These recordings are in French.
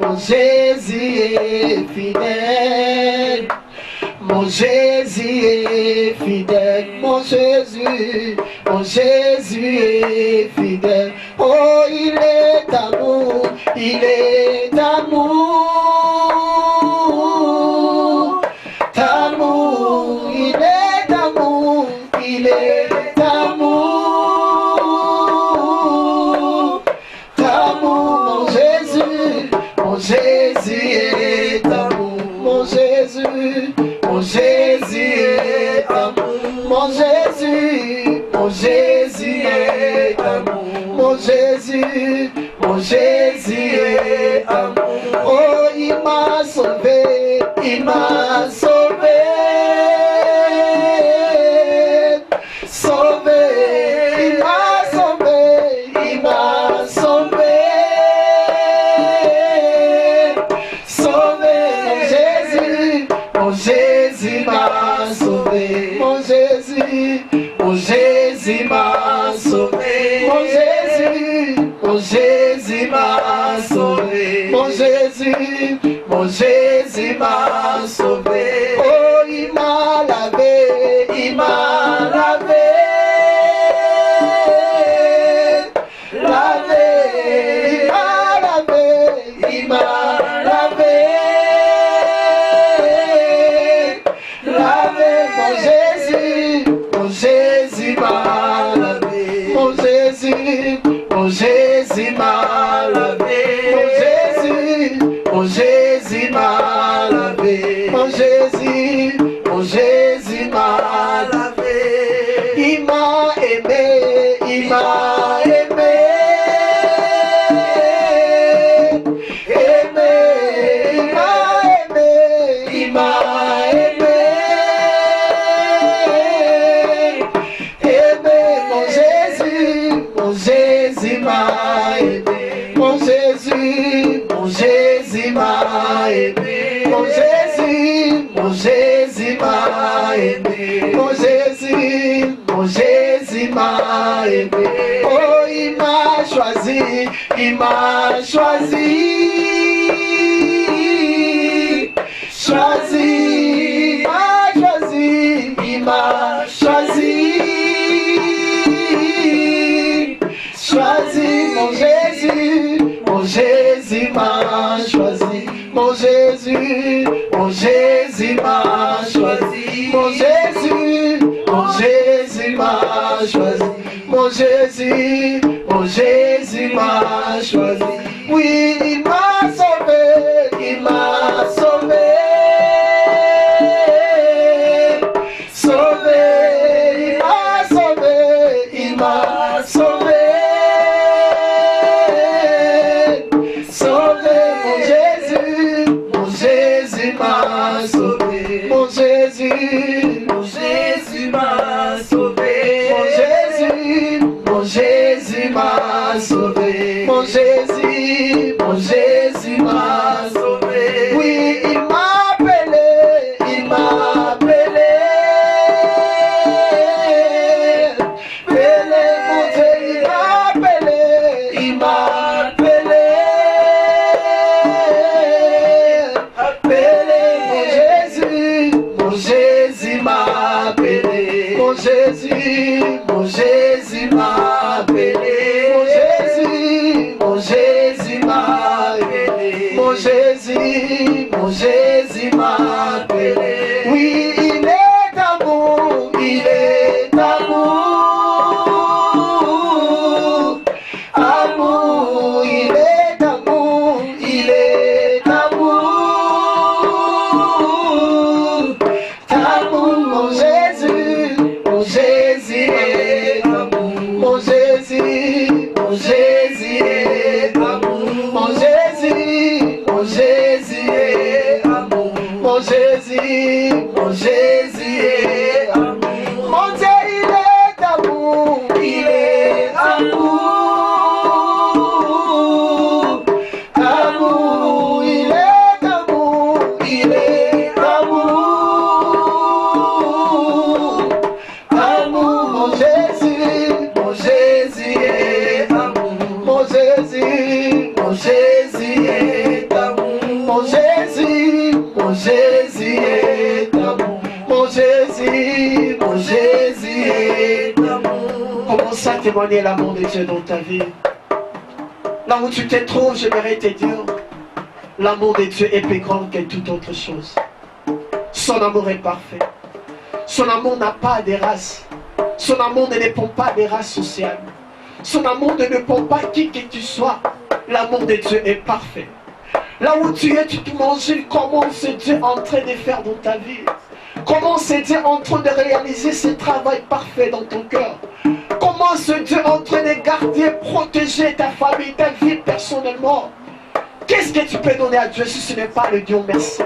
mon Jésus est fidèle. Mon Jésus est fidèle, mon Jésus est fidèle. Oh, il est amour, il est amour. D'amour, il est amour, il est amour. D'amour, mon Jésus est amour, mon Jésus est amour, mon Jésus est amour, mon Jésus est amour. Oh, il m'a sauvé, il m'a sauvé, sauvé, il m'a sauvé, il m'a sauvé, sauvé, mon Jésus m'a sauvé, mon Jésus m'a sauvé, mon Jésus m'a sauvé, mon Jésus m'a sauvé. Oh, il m'a lavé, il m'a lavé, lavé, il m'a lavé, lavé, mon Jésus m'a lavé, mon Jésus m'a lavé, mon Jésus m'a lavé, mon Jésus m'a lavé. Il m'a aimé, il m'a aimé, aimé, il m'a aimé, aimé, mon Jésus m'a aimé, mon Jésus m'a aimé, mon Jésus m'a aimé, mon Jésus m'a aimé. Oh, il m'a choisi, il m'a choisi, choisi, il m'a choisi, choisi, mon Jésus m'a choisi, mon Jésus m'a choisi, mon Jésus m'a choisi, mon Jésus m'a choisi. Oui, il m'a sauvé, il m'a sauvé, sauvé, il m'a sauvé, sauvé, mon Jésus m'a sauvé, mon Jésus m'a sauvé, mon Jésus m'a sauvé, mon Jésus m'a sauvé. Oui, il m'a appelé, il m'a appelé, il m'a appelé, mon Jésus m'a appelé, mon Jésus m'a appelé, mon Jésus m'a appelé, mon Jésus m'a appelé. Oui, il est amour, il est amour, amour, il est amour, il est amour, amour, mon Jésus est amour. Commence à témoigner l'amour de Dieu dans ta vie. Là où tu te trouves, j'aimerais te dire, l'amour de Dieu est plus grand que toute autre chose. Son amour est parfait. Son amour n'a pas de race. Son amour ne dépend pas des races sociales. Son amour ne dépend pas qui que tu sois. L'amour de Dieu est parfait. Là où tu es, tu te manges, comment c'est Dieu en train de faire dans ta vie. Comment c'est Dieu en train de réaliser ce travail parfait dans ton cœur. Comment c'est Dieu en train de garder, protéger ta famille, ta vie personnellement. Qu'est-ce que tu peux donner à Dieu si ce n'est pas le Dieu merci?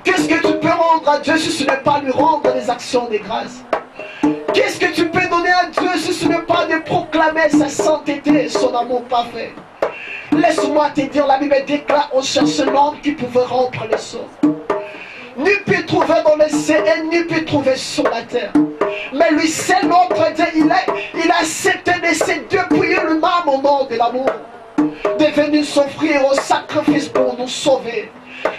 Qu'est-ce que tu peux rendre à Dieu si ce n'est pas lui rendre des actions de grâce? Qu'est-ce que tu peux donner à Dieu si ce n'est pas de proclamer sa sainteté et son amour parfait? Laisse-moi te dire, la Bible déclare, on cherche l'homme qui pouvait rompre les sorts. Nul peut trouver dans le ciel et nul peut trouver sur la terre. Mais lui, c'est notre Dieu, il a accepté de se dépouiller lui-même au nom de l'amour, de venir s'offrir au sacrifice pour nous sauver.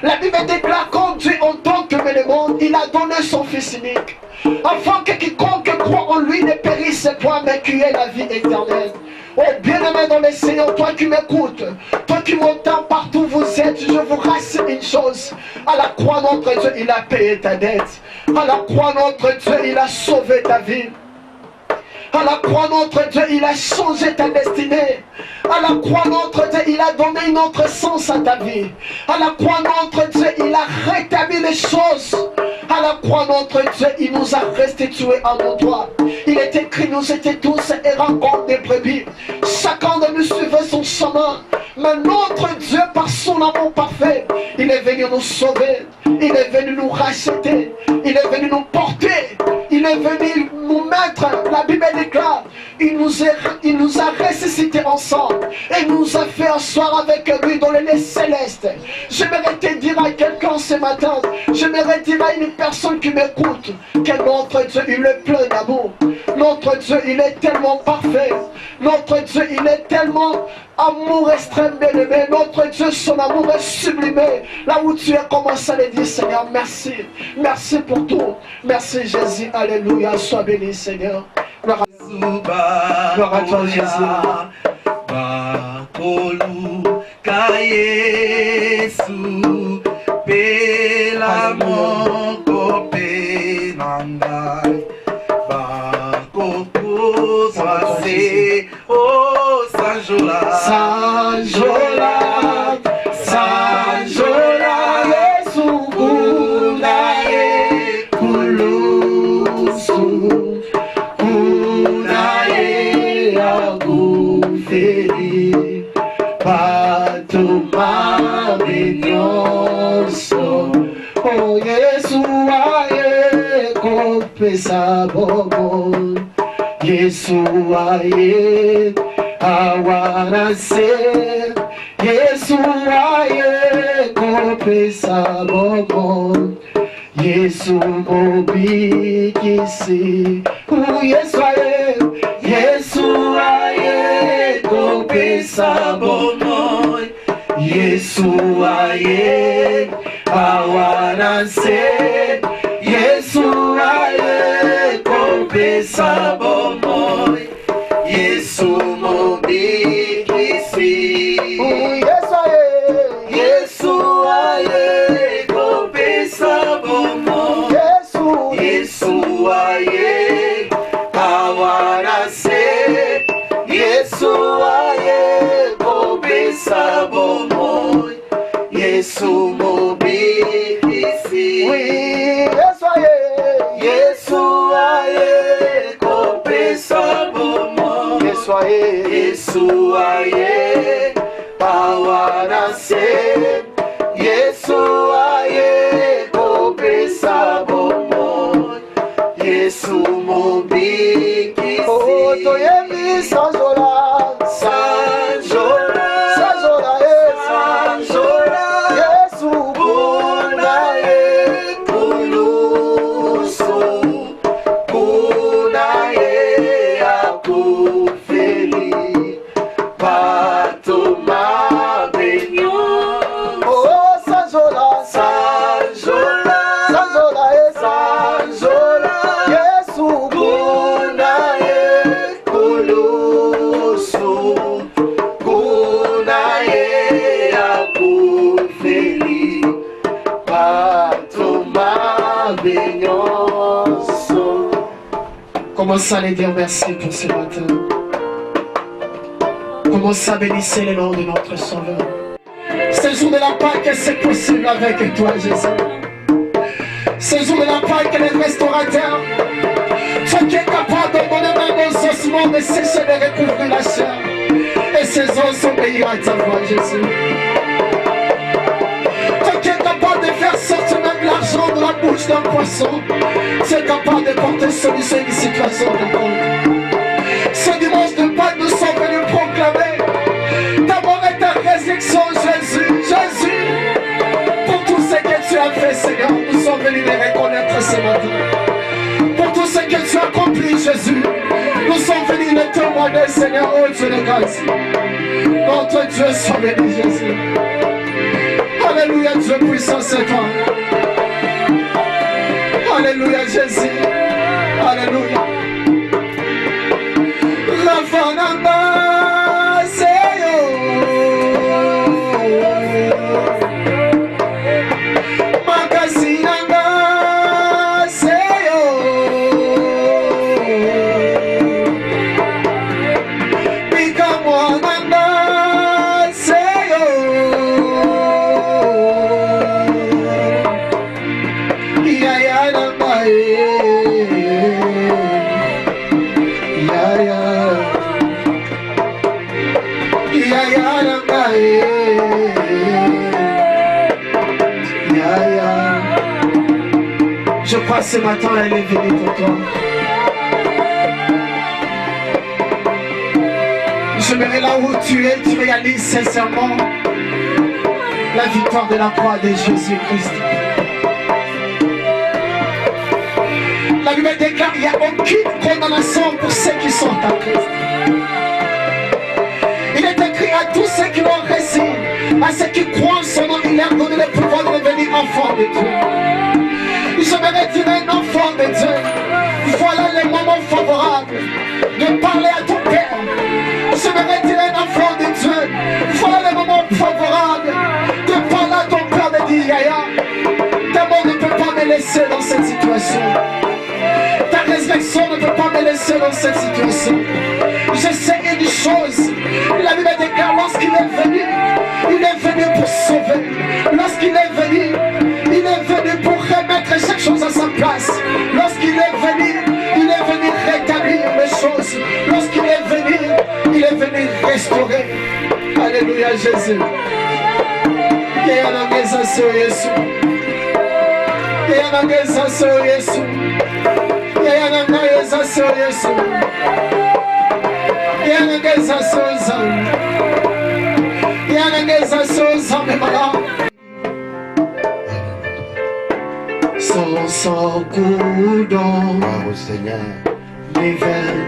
La Bible déclare qu'en Dieu, en tant que le monde, il a donné son Fils unique, afin que quiconque croit en lui ne périsse point, mais qu'il ait la vie éternelle. Oh bien-aimé dans le Seigneur, toi qui m'écoutes, toi qui m'entends partout où vous êtes, je vous rassure une chose. À la croix, notre Dieu, il a payé ta dette. À la croix, notre Dieu, il a sauvé ta vie. À la croix, notre Dieu, il a changé ta destinée. À la croix, notre Dieu, il a donné une autre sens à ta vie. À la croix, notre Dieu, il a rétabli les choses. À la croix, notre Dieu, il nous a restitué en nos droits. Il est écrit, nous étions tous errants comme des brebis. Chacun de nous suivait son chemin. Mais notre Dieu, par son amour parfait, il est venu nous sauver. Il est venu nous racheter. Il est venu nous porter. Il est venu nous mettre. La Bible déclare, il nous a ressuscités ensemble. Et nous a fait asseoir avec lui dans les lieux célestes. J'aimerais te dire à quelqu'un ce matin, j'aimerais dire à une personne qui m'écoute, que notre Dieu, il est plein d'amour. Notre Dieu, il est tellement parfait. Notre Dieu, il est tellement amour extrême, bien-aimé. Notre Dieu, son amour est sublimé. Là où tu es, commence à le dire, Seigneur, merci. Merci pour tout. Merci, Jésus. Alléluia. Sois béni, Seigneur. Gloire à toi, Jésus. Oh, Sanjola, Sanjola, Sanjola, Yesu kunaye kulusu, kunaye aguferi, patuma benyoso, oh Yesu aye kopesa bobo. Yesu aye awanase, Yesu aye kopesa bobo, Yesu mobikisi, Yesu aye kopesa bobo, Yesu aye awanase, Yesu aye kopesa bobo, Yesu mobikisi. Yesu aye kopesa bobo, Yesu aye awanase, Yesu aye kopesa bobo, Yesu mobikisi. Yesu aye kopesa bobo, Yesu aye awanase, Yesu aye kopesa bobo, Yesu mobikisi. Oh, toyebi Sanjola, Sanjola, Sanjola, Sanjola, Yesu kunaye kulusu, kunaye akufeli, patuma benyo. naye akufeli batoma benyonso. Commence à les dire merci pour ce matin. Commence à bénir le nom de notre Sauveur. Ce jour de la Pâque, c'est possible avec toi, Jésus. Ce jour de la Pâque, le restaurateur, toi qui es capable de donner même aux ossements de sécher de recouvrir la chair. Et ces os obéiront à ta voix, Jésus. Toi qui es capable de faire sortir même l'argent de la bouche d'un poisson, tu es capable de porter solution à une situation de monde. Ce dimanche de Pâques, nous sommes venus proclamer ta mort et ta résurrection, Jésus. Jésus, pour tout ce que tu as fait, Seigneur, nous sommes venus les reconnaître ce matin. Pour tout ce que tu as accompli, Jésus, nous sommes venus les témoigner, Seigneur, oh Dieu de grâce. Notre Dieu soit béni, Jésus. Alléluia, Dieu puissant, c'est toi. Alléluia, Jésus. Alléluia. Rafanamba, Seyo. Makasinanga, Seyo. Bikamwananga, Seyo. Iyayanamba, je crois ce matin elle est venue pour toi. J'aimerais là où tu es, tu réalises sincèrement la victoire de la croix de Jésus-Christ. La Bible déclare qu'il n'y a aucune condamnation pour ceux qui sont en Christ. Il est écrit à tous ceux qui l'ont reçu, à ceux qui croient en son nom, il leur donne le pouvoir de devenir enfants de Dieu. J'aimerais dire un enfant de Dieu, voilà le moment favorable de parler à ton Père. J'aimerais dire un enfant de Dieu, voilà le moment favorable de parler à ton Père, de dire Yaya, ta mort ne peut pas me laisser dans cette situation. Ta résurrection ne peut pas me laisser dans cette situation. Je sais une chose, la Bible déclare lorsqu'il est venu pour sauver. Lorsqu'il est venu pour remettre chaque chose à sa place. Lorsqu'il est venu rétablir les choses. Lorsqu'il est venu restaurer. Alléluia, Jésus. Son coudon, au Seigneur, mes veines,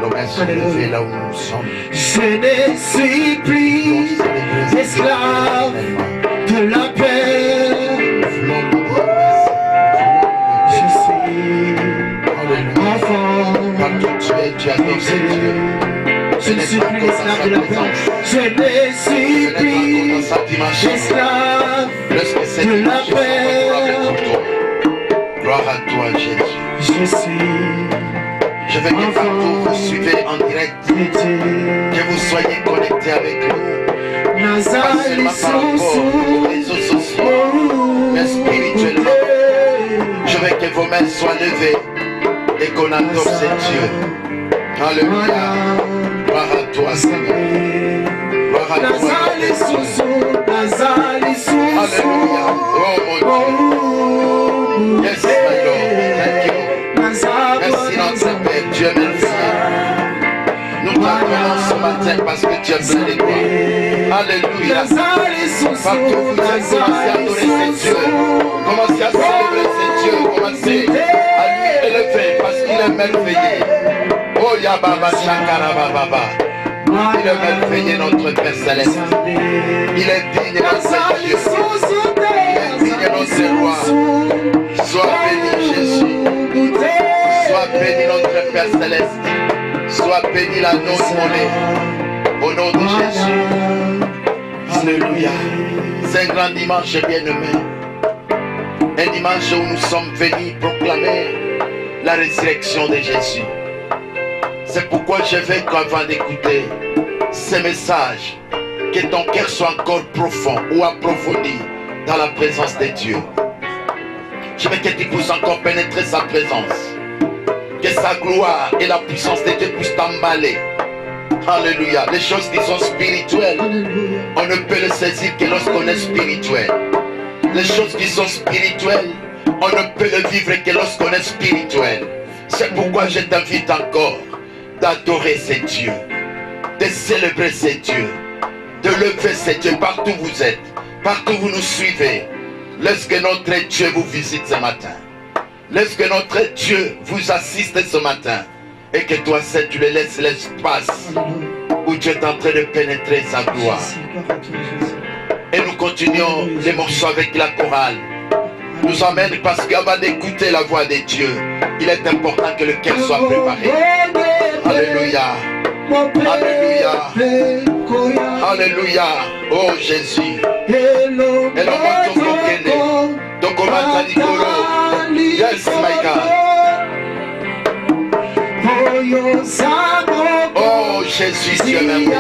nos mains sont levées là où nous sommes. Je ne suis plus esclave de la paix. Je suis enfant. Tu as donné Dieu. Je ne suis plus esclave de la paix. Je ne suis plus esclave de la paix. Gloire à toi, Jésus. Je veux que partout vous suivez en direct, que vous soyez connectés avec nous. Pas seulement par rapport aux réseaux sociaux, mais spirituellement. Je veux que vos mains soient levées et qu'on adore ce Dieu. Alléluia. Gloire à toi, Seigneur. Gloire à toi, Alléluia. Oh mon Dieu. Yes, my Lord. Thank you. Merci notre Père. Dieu est merveilleux. Nous t'adorons ce matin parce que tu es plein de gloire. Alléluia. Partout vous êtes, commencez à adorer ce Dieu. Commencez à célébrer ce Dieu. Commencez à lui élever parce qu'il est merveilleux. Oh Yababa Shakara Baba. Il est merveilleux notre Père Céleste. Il est digne notre Dieu. Il est digne notre roi. Sois béni Jésus. Sois béni notre Père Céleste. Sois béni la non-monnaie. Au Au nom de Jésus. Alléluia. C'est un grand dimanche bien-aimé. Un dimanche où nous sommes venus proclamer la résurrection de Jésus. C'est pourquoi je veux qu'avant d'écouter ces messages, que ton cœur soit encore profond ou approfondi dans la présence de Dieu. Je veux que tu puisses encore pénétrer sa présence. Que sa gloire et la puissance de Dieu puissent t'emballer. Alléluia. Les choses qui sont spirituelles, on ne peut les saisir que lorsqu'on est spirituel. Les choses qui sont spirituelles, on ne peut les vivre que lorsqu'on est spirituel. C'est pourquoi je t'invite encore d'adorer ces dieux, de célébrer ces dieux, de lever ces dieux partout où vous êtes, partout où vous nous suivez. Laisse que notre Dieu vous visite ce matin. Laisse que notre Dieu vous assiste ce matin. Et que toi seul tu le laisses l'espace où Dieu est en train de pénétrer sa gloire. Et nous continuons les morceaux avec la chorale. Nous emmène parce qu'avant d'écouter la voix de Dieu, il est important que le cœur soit préparé. Alléluia. Alléluia. Alléluia. Oh Jésus. Hello, yes, my God. Oh Jésus, tu es merveilleux.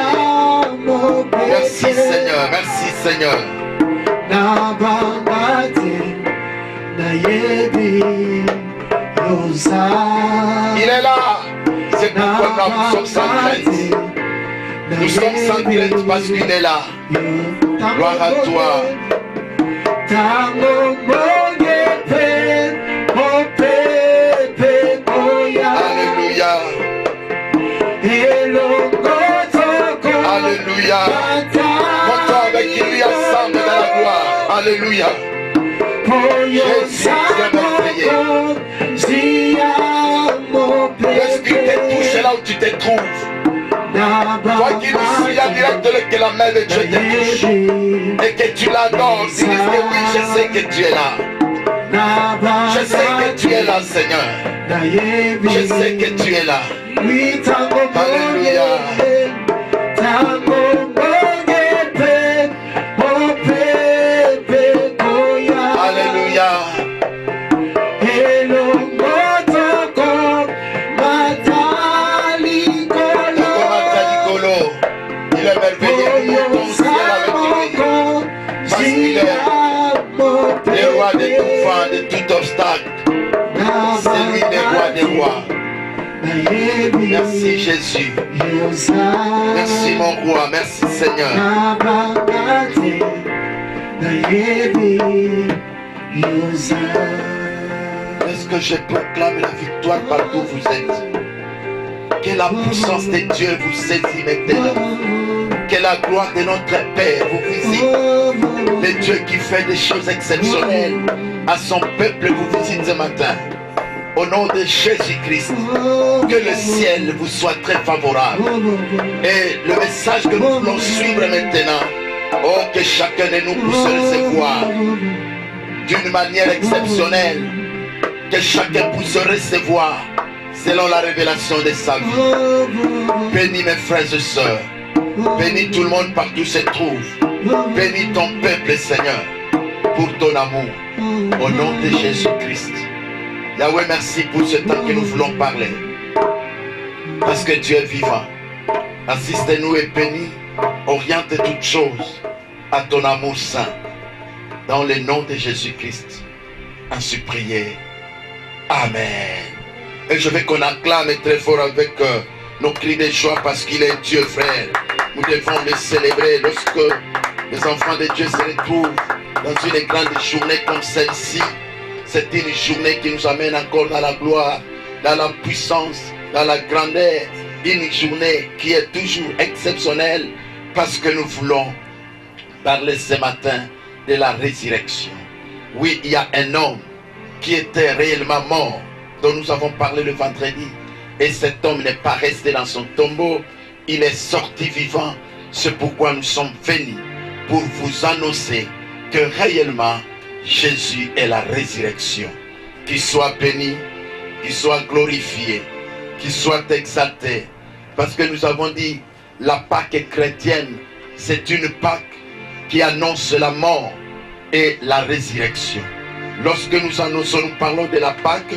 Merci Seigneur, merci Seigneur. Il est là. C'est pourquoi nous sommes sans crainte. Nous sommes sans crainte parce qu'il est là. Gloire à toi. Alléluia. Alléluia. Montre avec qui lui ensemble dans la gloire. Alléluia. Jésus, tu es merveilleux. L'Esprit te touche là où tu te trouves. Toi qui nous suis en direct que la main de Dieu te touche et que tu l'adores, dis que oui, je sais que tu es là. Je sais que tu es là, Seigneur. Je sais que tu es là. Alléluia. Alléluia. Il est merveilleux, ton ciel avec lui. Parce qu'il est le roi de tout vent, de tout obstacle. C'est lui le roi des rois. Merci Jésus. Merci mon roi, merci Seigneur. Est-ce que je proclame la victoire partout où vous êtes? Que la puissance de Dieu vous saisit maintenant. Que la gloire de notre Père vous visite. Le Dieu qui fait des choses exceptionnelles à son peuple vous visite ce matin. Au nom de Jésus-Christ, que le ciel vous soit très favorable. Et le message que nous voulons suivre maintenant, oh, que chacun de nous puisse recevoir d'une manière exceptionnelle. Que chacun puisse recevoir selon la révélation de sa vie. Bénis mes frères et sœurs. Bénis tout le monde partout où se trouve. Bénis ton peuple, Seigneur, pour ton amour. Au nom de Jésus-Christ. Yahweh, merci pour ce temps que nous voulons parler. Parce que Dieu est vivant. Assiste-nous et bénis. Oriente toutes choses à ton amour saint. Dans le nom de Jésus-Christ. Ainsi prier. Amen. Et je veux qu'on acclame très fort avec nos cris de joie parce qu'il est Dieu, frère. Nous devons le célébrer lorsque les enfants de Dieu se retrouvent dans une grande journée comme celle-ci. C'est une journée qui nous amène encore dans la gloire, dans la puissance, dans la grandeur. Une journée qui est toujours exceptionnelle parce que nous voulons parler ce matin de la résurrection. Oui, il y a un homme qui était réellement mort, dont nous avons parlé le vendredi. Et cet homme n'est pas resté dans son tombeau, il est sorti vivant. C'est pourquoi nous sommes venus pour vous annoncer que réellement Jésus est la résurrection. Qu'il soit béni, qu'il soit glorifié, qu'il soit exalté. Parce que nous avons dit la Pâque chrétienne, c'est une Pâque qui annonce la mort et la résurrection. Lorsque nous annonçons, nous parlons de la Pâque,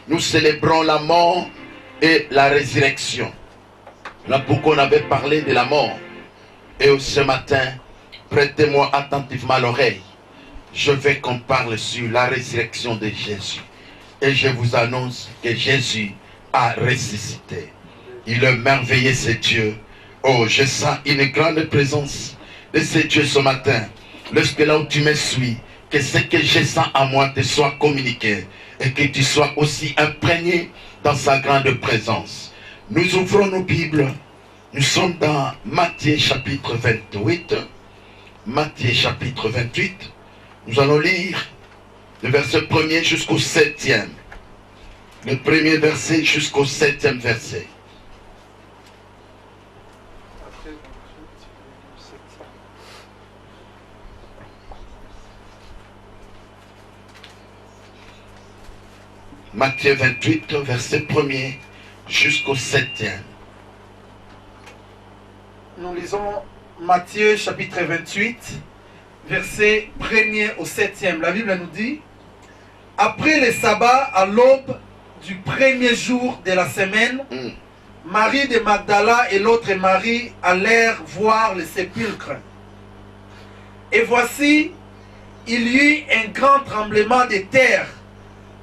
nous célébrons la mort et la résurrection. Là pourquoi on avait parlé de la mort. Et ce matin, prêtez-moi attentivement l'oreille. Je veux qu'on parle sur la résurrection de Jésus. Et je vous annonce que Jésus a ressuscité. Il est merveilleux, ce Dieu. Oh, je sens une grande présence de ce Dieu ce matin. Lorsque là où tu me suis, que ce que je sens à moi te soit communiqué. Et que tu sois aussi imprégné dans sa grande présence. Nous ouvrons nos Bibles. Nous sommes dans Matthieu chapitre 28. Matthieu chapitre 28. Nous allons lire le verset 1er jusqu'au 7e. Le premier verset jusqu'au 7e verset. Matthieu 28, verset 1er jusqu'au 7e. Nous lisons Matthieu chapitre 28, verset 1er au 7e. La Bible nous dit: après le sabbat, à l'aube du premier jour de la semaine, Marie de Magdala et l'autre Marie allèrent voir le sépulcre. Et voici, il y eut un grand tremblement de terre,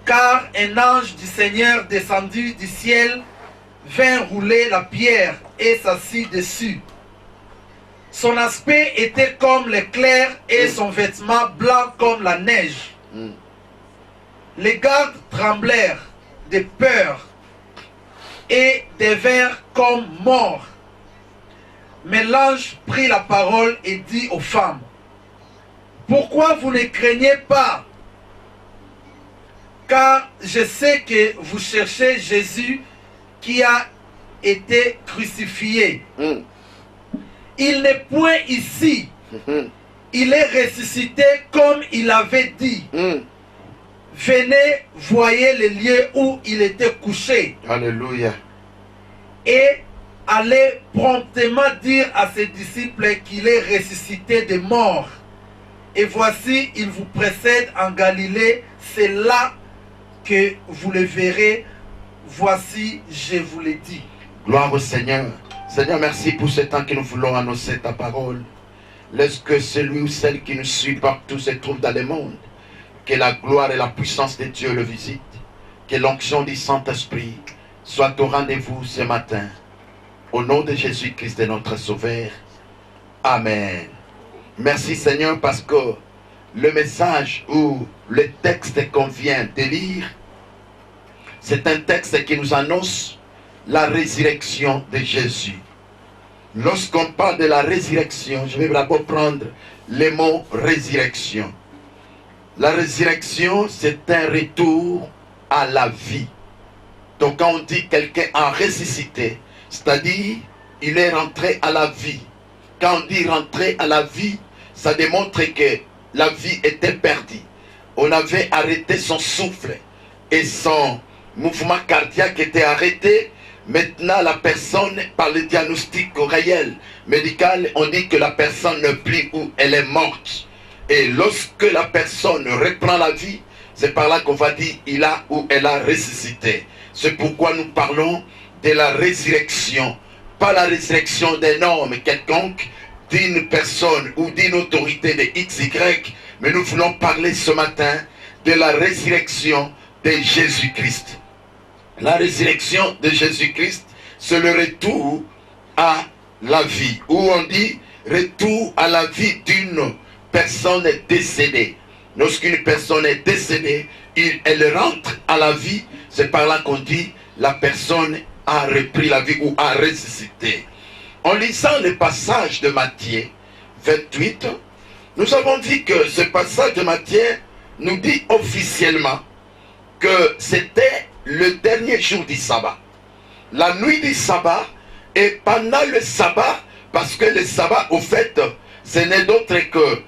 car un ange du Seigneur descendu du ciel vint rouler la pierre et s'assit dessus. Son aspect était comme l'éclair et son vêtement blanc comme la neige. Les gardes tremblèrent de peur et devinrent comme morts. Mais l'ange prit la parole et dit aux femmes: pourquoi vous ne craignez pas? Car je sais que vous cherchez Jésus qui a été crucifié. Il n'est point ici. Il est ressuscité comme il avait dit. Venez, voyez le lieu où il était couché. Alléluia. Et allez promptement dire à ses disciples qu'il est ressuscité des morts. Et voici, il vous précède en Galilée. C'est là que vous le verrez. Voici, je vous l'ai dit. Gloire au Seigneur. Seigneur, merci pour ce temps que nous voulons annoncer ta parole. Laisse que celui ou celle qui nous suit partout se trouve dans le monde. Que la gloire et la puissance de Dieu le visitent. Que l'onction du Saint-Esprit soit au rendez-vous ce matin. Au nom de Jésus-Christ de notre Sauveur. Amen. Merci Seigneur parce que le message ou le texte qu'on vient de lire, c'est un texte qui nous annonce la résurrection de Jésus. Lorsqu'on parle de la résurrection, je vais d'abord prendre le mot résurrection. La résurrection, c'est un retour à la vie. Donc quand on dit quelqu'un a ressuscité, c'est-à-dire il est rentré à la vie. Quand on dit rentrer à la vie, ça démontre que la vie était perdue. On avait arrêté son souffle et son mouvement cardiaque était arrêté. Maintenant, la personne, par le diagnostic réel, médical, on dit que la personne ne plus où elle est morte. Et lorsque la personne reprend la vie, c'est par là qu'on va dire il a ou elle a ressuscité. C'est pourquoi nous parlons de la résurrection. Pas la résurrection d'un homme quelconque, d'une personne ou d'une autorité de XY, mais nous voulons parler ce matin de la résurrection de Jésus-Christ. La résurrection de Jésus-Christ, c'est le retour à la vie. Ou on dit retour à la vie d'une personne décédée. Lorsqu'une personne est décédée, elle rentre à la vie. C'est par là qu'on dit la personne a repris la vie ou a ressuscité. En lisant le passage de Matthieu 28, nous avons vu que ce passage de Matthieu nous dit officiellement que c'était le dernier jour du sabbat. La nuit du sabbat et pendant le sabbat, parce que le sabbat, au fait, ce n'est d'autre que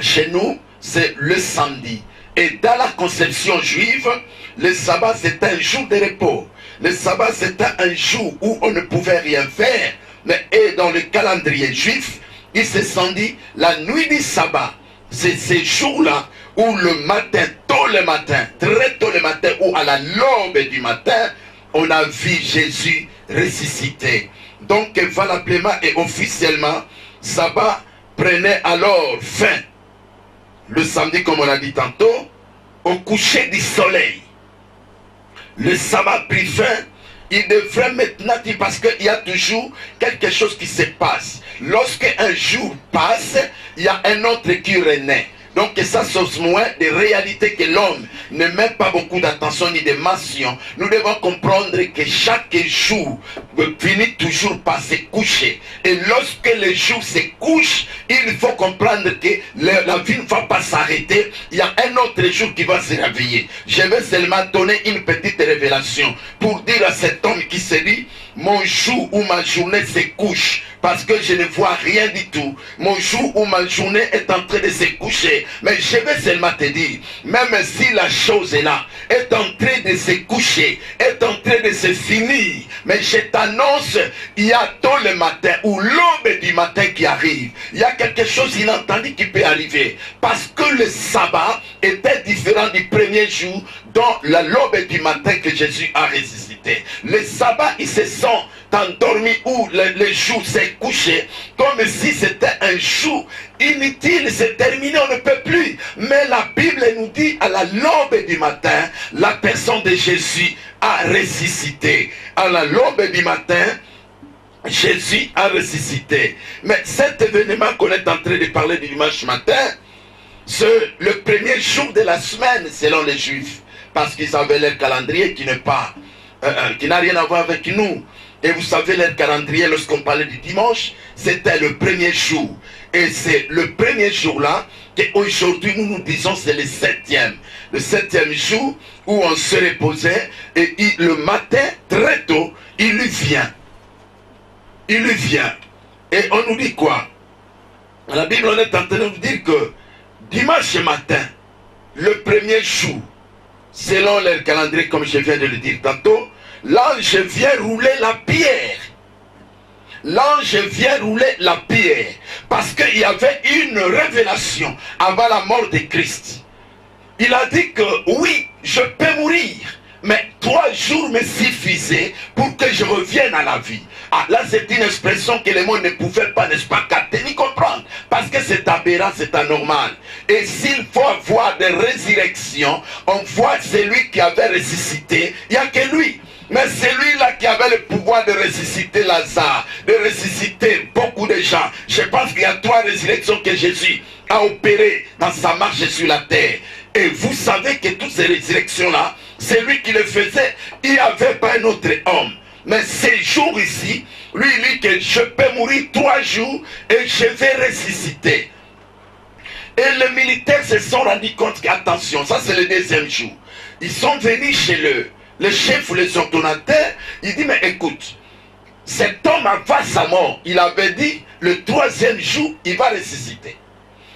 chez nous, c'est le samedi. Et dans la conception juive, le sabbat c'est un jour de repos. Le sabbat c'était un jour où on ne pouvait rien faire Mais et dans le calendrier juif, il se sont dit, la nuit du sabbat, c'est ces jours-là où le matin, tôt le matin, très tôt le matin, ou à la l'aube du matin, on a vu Jésus ressuscité. Donc valablement et officiellement, sabbat prenait alors fin, le samedi comme on a dit tantôt, au coucher du soleil. Le sabbat prit fin, il devrait maintenant dire, parce qu'il y a toujours quelque chose qui se passe. Lorsque un jour passe, il y a un autre qui renaît. Donc ça, c'est moins des réalités que l'homme ne met pas beaucoup d'attention ni de mention. Nous devons comprendre que chaque jour finit toujours par se coucher. Et lorsque le jour se couche, il faut comprendre que la vie ne va pas s'arrêter. Il y a un autre jour qui va se réveiller. Je vais seulement donner une petite révélation pour dire à cet homme qui se dit, mon jour ou ma journée se couche parce que je ne vois rien du tout. Mon jour ou ma journée est en train de se coucher. Mais je vais seulement te dire, même si la chose est là, est en train de se coucher, est en train de se finir, mais je t'annonce, il y a tôt le matin ou l'aube du matin qui arrive. Il y a quelque chose inattendu qui peut arriver. Parce que le sabbat était différent du premier jour dans l'aube du matin que Jésus a ressuscité. Le sabbat, ils se sont endormis où le jour s'est couché, comme si c'était un jour inutile, c'est terminé, on ne peut plus. Mais la Bible nous dit à la l'aube du matin, la personne de Jésus a ressuscité. À la l'aube du matin, Jésus a ressuscité. Mais cet événement qu'on est en train de parler du dimanche matin, c'est le premier jour de la semaine selon les Juifs, parce qu'ils avaient leur calendrier qui n'est pas, qui n'a rien à voir avec nous. Et vous savez, leur calendrier, lorsqu'on parlait du dimanche, c'était le premier jour. Et c'est le premier jour-là qu'aujourd'hui, nous nous disons, c'est le septième. Le septième jour où on se reposait. Et le matin, très tôt, il vient. Il vient. Et on nous dit quoi? Dans la Bible, on est en train de nous dire que dimanche matin, le premier jour, selon leur calendrier, comme je viens de le dire tantôt, l'ange vient rouler la pierre. L'ange vient rouler la pierre. Parce qu'il y avait une révélation avant la mort de Christ. Il a dit que oui, je peux mourir, mais 3 jours me suffisaient pour que je revienne à la vie. Ah, là c'est une expression que le monde ne pouvait pas, n'est-ce pas, capter ni comprendre. Parce que c'est aberrant, c'est anormal. Et s'il faut avoir des résurrections, on voit celui qui avait ressuscité, il n'y a que lui. Mais celui-là qui avait le pouvoir de ressusciter Lazare, de ressusciter beaucoup de gens. Je pense qu'il y a 3 résurrections que Jésus a opérées dans sa marche sur la terre. Et vous savez que toutes ces résurrections-là, c'est lui qui les faisait. Il n'y avait pas un autre homme. Mais ces jours ici, lui il dit que je peux mourir 3 jours et je vais ressusciter. Et les militaires se sont rendus compte qu'attention, ça c'est le 2e jour. Ils sont venus chez le chef ou les ordonnateurs, il dit mais écoute, cet homme avant sa mort, il avait dit le 3e jour, il va ressusciter.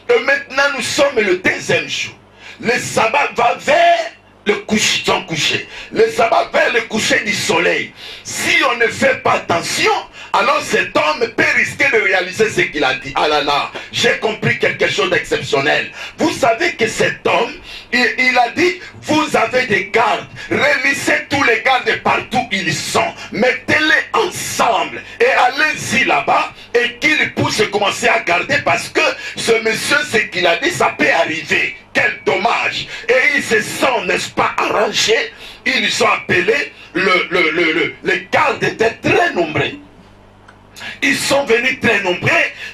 Et maintenant nous sommes le 2e jour. Le sabbat va vers le coucher, son coucher. Le sabbat vers le coucher du soleil. Si on ne fait pas attention, alors cet homme peut risquer de réaliser ce qu'il a dit. Ah là là, j'ai compris quelque chose d'exceptionnel. Vous savez que cet homme, il a dit, vous avez des gardes, réunissez tous les gardes partout où ils sont, mettez-les ensemble et allez-y là-bas et qu'ils puissent commencer à garder parce que ce monsieur, ce qu'il a dit, ça peut arriver. Quel dommage. Et ils se sont, n'est-ce pas, arrangés, ils ont appelé, les gardes étaient très nombreux. Ils sont venus très nombreux,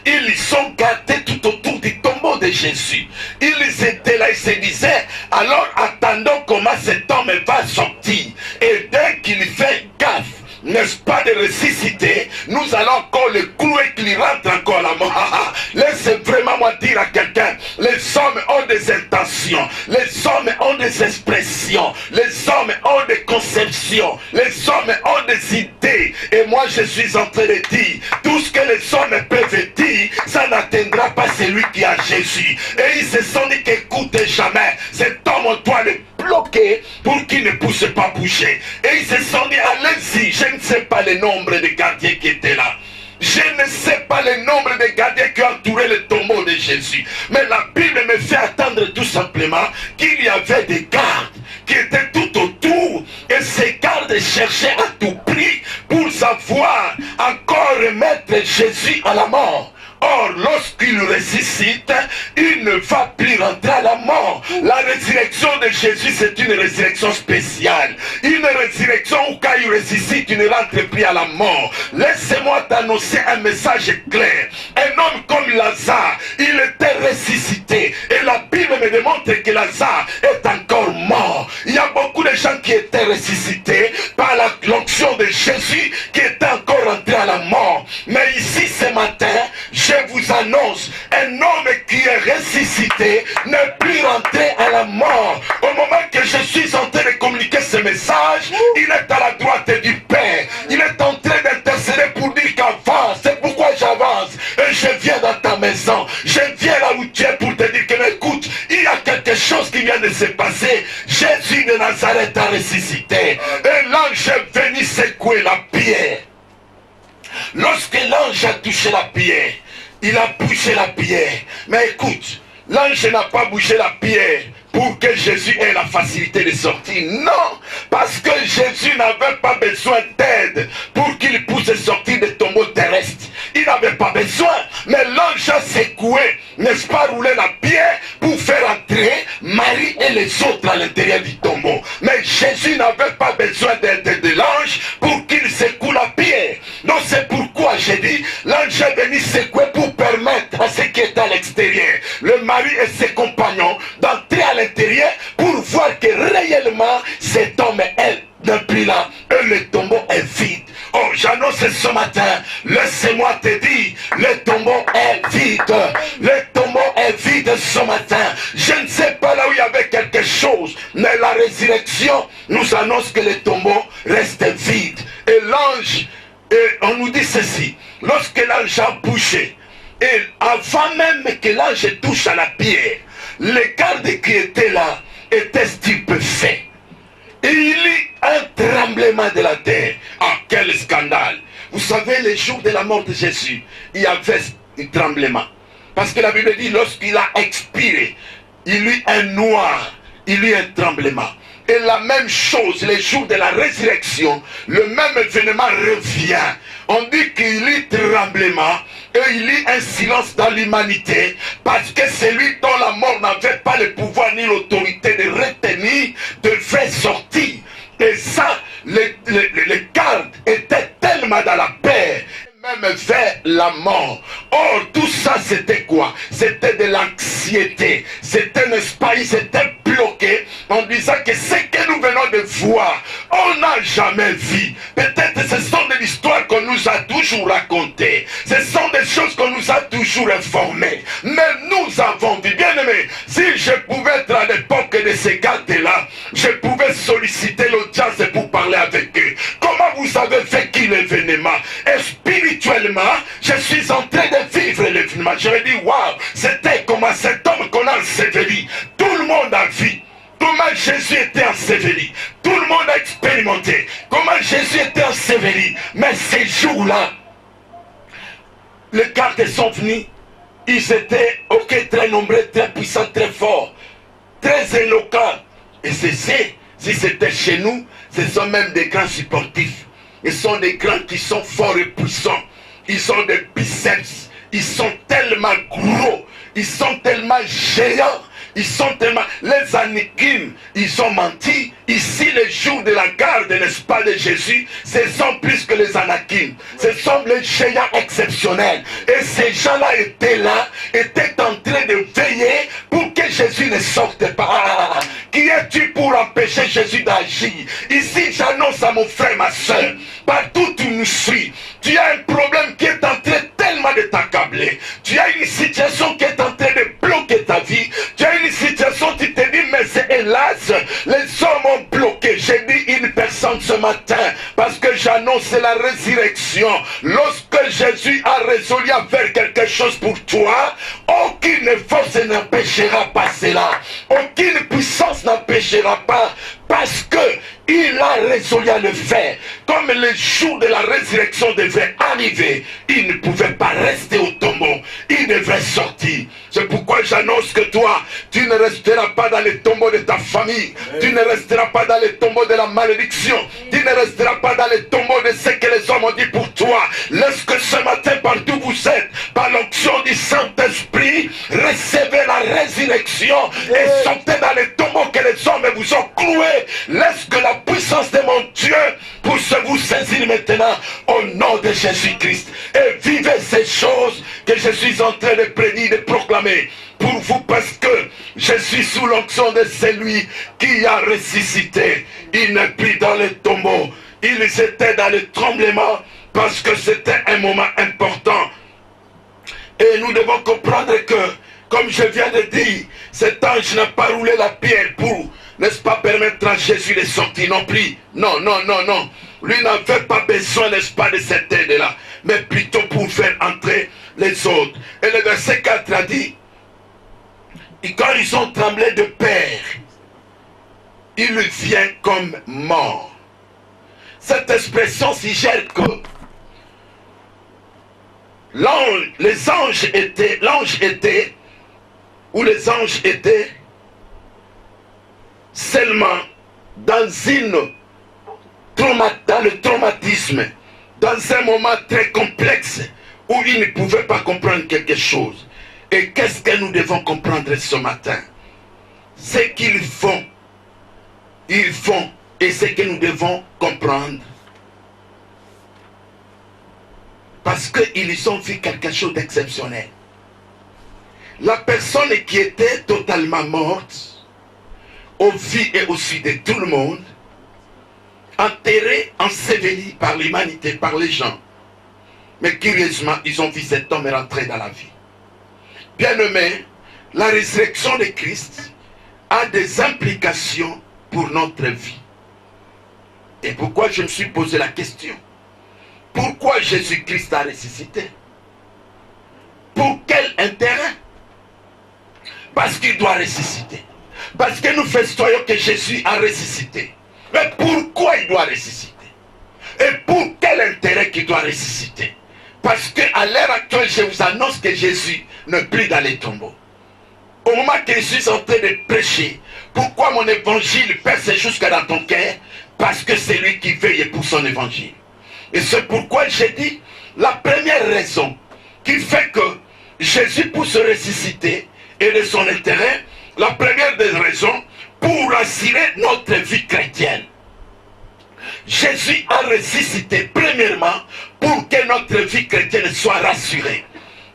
ils sont gardés tout autour du tombeau de Jésus. Ils étaient là, ils se disaient, alors attendons comment cet homme va sortir. Et dès qu'il fait gaffe, n'est-ce pas, de ressusciter, nous allons encore le clouer qu'il rentre encore à la mort. Laissez vraiment moi dire à quelqu'un, les hommes ont des intentions, les hommes ont des expressions, les hommes ont des conceptions, les hommes ont des idées. Et moi je suis en train de dire, tout ce que les hommes peuvent dire, ça n'atteindra pas celui qui a Jésus. Et ils se sont dit qu'écoutez jamais, cet homme on doit le bloqué pour qu'il ne puisse pas bouger. Et ils se sont dit, allez-y, je ne sais pas le nombre de gardiens qui étaient là. Je ne sais pas le nombre de gardiens qui ont entouré le tombeau de Jésus. Mais la Bible me fait attendre tout simplement qu'il y avait des gardes qui étaient tout autour. Et ces gardes cherchaient à tout prix pour savoir encore remettre Jésus à la mort. Or, lorsqu'il ressuscite, il ne va plus rentrer à la mort. La résurrection de Jésus, c'est une résurrection spéciale. Une résurrection où quand il ressuscite, il ne rentre plus à la mort. Laissez-moi t'annoncer un message clair. Un homme comme Lazare, il était ressuscité. Et la Bible me démontre que Lazare est encore mort. Il y a beaucoup de gens qui étaient ressuscités par l'onction de Jésus qui étaient encore rentrés à la mort. Mais ici, ce matin, je vous annonce, un homme qui est ressuscité n'est plus rentré à la mort. Au moment que je suis en train de communiquer ce message, il est à la droite du Père. Il est en train d'intercéder pour dire qu'avance. C'est pourquoi j'avance. Et je viens dans ta maison. Je viens là où tu es pour te dire que, écoute, il y a quelque chose qui vient de se passer. Jésus de Nazareth a ressuscité. Et l'ange est venu secouer la pierre. Lorsque l'ange a touché la pierre, il a bougé la pierre. Mais écoute, l'ange n'a pas bougé la pierre pour que Jésus ait la facilité de sortir. Non, parce que Jésus n'avait pas besoin d'aide pour qu'il puisse sortir des tombeaux terrestres. Il n'avait pas besoin. Mais l'ange a secoué, n'est-ce pas, roulé la pierre pour faire entrer Marie et les autres à l'intérieur du tombeau. Mais Jésus n'avait pas besoin d'aide de l'ange pour qu'il secoue la pierre. Donc c'est pourquoi j'ai dit, l'ange est venu secouer pour permettre à ceux qui étaient à l'extérieur, le mari et ses compagnons, d'entrer à l'intérieur pour voir que réellement cet homme est n'est plus là et le tombeau est vide. Oh, j'annonce ce matin, laissez-moi te dire, le tombeau est vide. Le tombeau est vide ce matin. Je ne sais pas là où il y avait quelque chose, mais la résurrection nous annonce que le tombeau reste vide. Et l'ange, on nous dit ceci, lorsque l'ange a bougé, et avant même que l'ange touche à la pierre, les gardes qui étaient là étaient stupéfaits. Et il y eut un tremblement de la terre. Ah, quel scandale! Vous savez, les jours de la mort de Jésus, il y avait un tremblement. Parce que la Bible dit, lorsqu'il a expiré, il y eut un noir, il y eut un tremblement. Et la même chose, les jours de la résurrection, le même événement revient. On dit qu'il y eut tremblement et il y eut un silence dans l'humanité parce que celui dont la mort n'avait pas le pouvoir ni l'autorité de retenir devait sortir. Et ça, les gardes étaient tellement dans la paix, même vers la mort. Or, tout ça, c'était quoi? C'était de l'anxiété. C'était, n'est-ce pas, ils étaient bloqués en disant que ce que nous venons de voir, on n'a jamais vu. Peut-être ce sont des histoires qu'on nous a toujours racontées. Ce sont des choses qu'on nous a toujours informées. Mais nous avons vu, bien aimé, si je pouvais être à l'époque de ces gardes-là, je pouvais solliciter l'audience pour parler avec eux. Comment vous avez vécu l'événement? Spirituellement, je suis en train de vivre l'événement. Je me dis, waouh, c'était comme cet homme qu'on a enseveli. Tout le monde a vu comment Jésus était enseveli. Tout le monde a expérimenté comment Jésus était enseveli. Mais ces jours-là, les gardes sont venus. Ils étaient, ok, très nombreux, très puissants, très forts, très éloquents. Et si c'était chez nous, ce sont même des grands sportifs. Ils sont des grands qui sont forts et puissants. Ils ont des biceps. Ils sont tellement gros. Ils sont tellement géants. Ils sont tellement... Les Anakim, ils ont menti. Ici, les jours de la garde, n'est-ce pas, de Jésus, ce sont plus que les Anakim. Ce sont les géants exceptionnels. Et ces gens-là étaient là, étaient en train de veiller pour que Jésus ne sorte pas. Qui es-tu pour empêcher Jésus d'agir? Ici, j'annonce à mon frère, ma soeur, partout où tu nous suis, tu as un problème qui est en train tellement de t'accabler. Tu as une situation qui est en train de bloquer ta vie. Tu as une situation, tu te dis, mais c'est hélas, les hommes ont bloqué. J'ai dit une personne ce matin, parce que j'annonce la résurrection. Lorsque Jésus a résolu à faire quelque chose pour toi, aucune force n'empêchera pas cela. Aucune puissance n'empêchera pas. Parce que il a résolu à le faire. Comme le jour de la résurrection devait arriver, il ne pouvait pas rester au tombeau, il devait sortir. C'est pourquoi j'annonce que toi, tu ne resteras pas dans les tombeaux de ta famille, tu ne resteras pas dans les tombeaux de la malédiction, tu ne resteras pas dans les tombeaux de ce que les hommes ont dit pour toi. Laisse que ce matin, partout où vous êtes, par l'onction du Saint-Esprit, recevez la résurrection et sortez dans les tombeaux que les hommes vous ont cloués. Laisse que la puissance de mon Dieu puisse vous saisir maintenant au nom de Jésus-Christ. Et vivez ces choses que je suis en train de prédire, de proclamer pour vous, parce que je suis sous l'onction de celui qui a ressuscité. Il n'est plus dans le tombeau, il était dans le tremblement parce que c'était un moment important. Et nous devons comprendre que, comme je viens de dire, cet ange n'a pas roulé la pierre pour, n'est-ce pas, permettre à Jésus de sortir non plus. Non, non, non, non. Lui n'avait pas besoin, n'est-ce pas, de cette aide-là, mais plutôt pour faire entrer les autres. Et le verset 4 a dit, et quand ils ont tremblé de peur, il vient comme mort. Cette expression suggère que les anges étaient, les anges étaient seulement dans le traumatisme, dans un moment très complexe où ils ne pouvaient pas comprendre quelque chose. Et qu'est-ce que nous devons comprendre ce matin? Ce qu'ils font, et ce que nous devons comprendre. Parce qu'ils ont vu quelque chose d'exceptionnel. La personne qui était totalement morte, au vu et au su de tout le monde, enterrée, ensevelie par l'humanité, par les gens. Mais curieusement, ils ont vu cet homme rentrer dans la vie. Bien-aimés, la résurrection de Christ a des implications pour notre vie. Et pourquoi je me suis posé la question? Pourquoi Jésus-Christ a ressuscité? Pour quel intérêt? Parce qu'il doit ressusciter. Parce que nous festonnons que Jésus a ressuscité. Mais pourquoi il doit ressusciter? Et pour quel intérêt qu'il doit ressusciter? Parce qu'à l'heure actuelle, je vous annonce que Jésus n'est plus dans les tombeaux. Au moment que je suis en train de prêcher, pourquoi mon évangile perce jusqu'à dans ton cœur? Parce que c'est lui qui veille pour son évangile. Et c'est pourquoi j'ai dit, la première raison qui fait que Jésus puisse ressusciter et de son intérêt, la première des raisons pour assurer notre vie chrétienne. Jésus a ressuscité premièrement pour que notre vie chrétienne soit rassurée.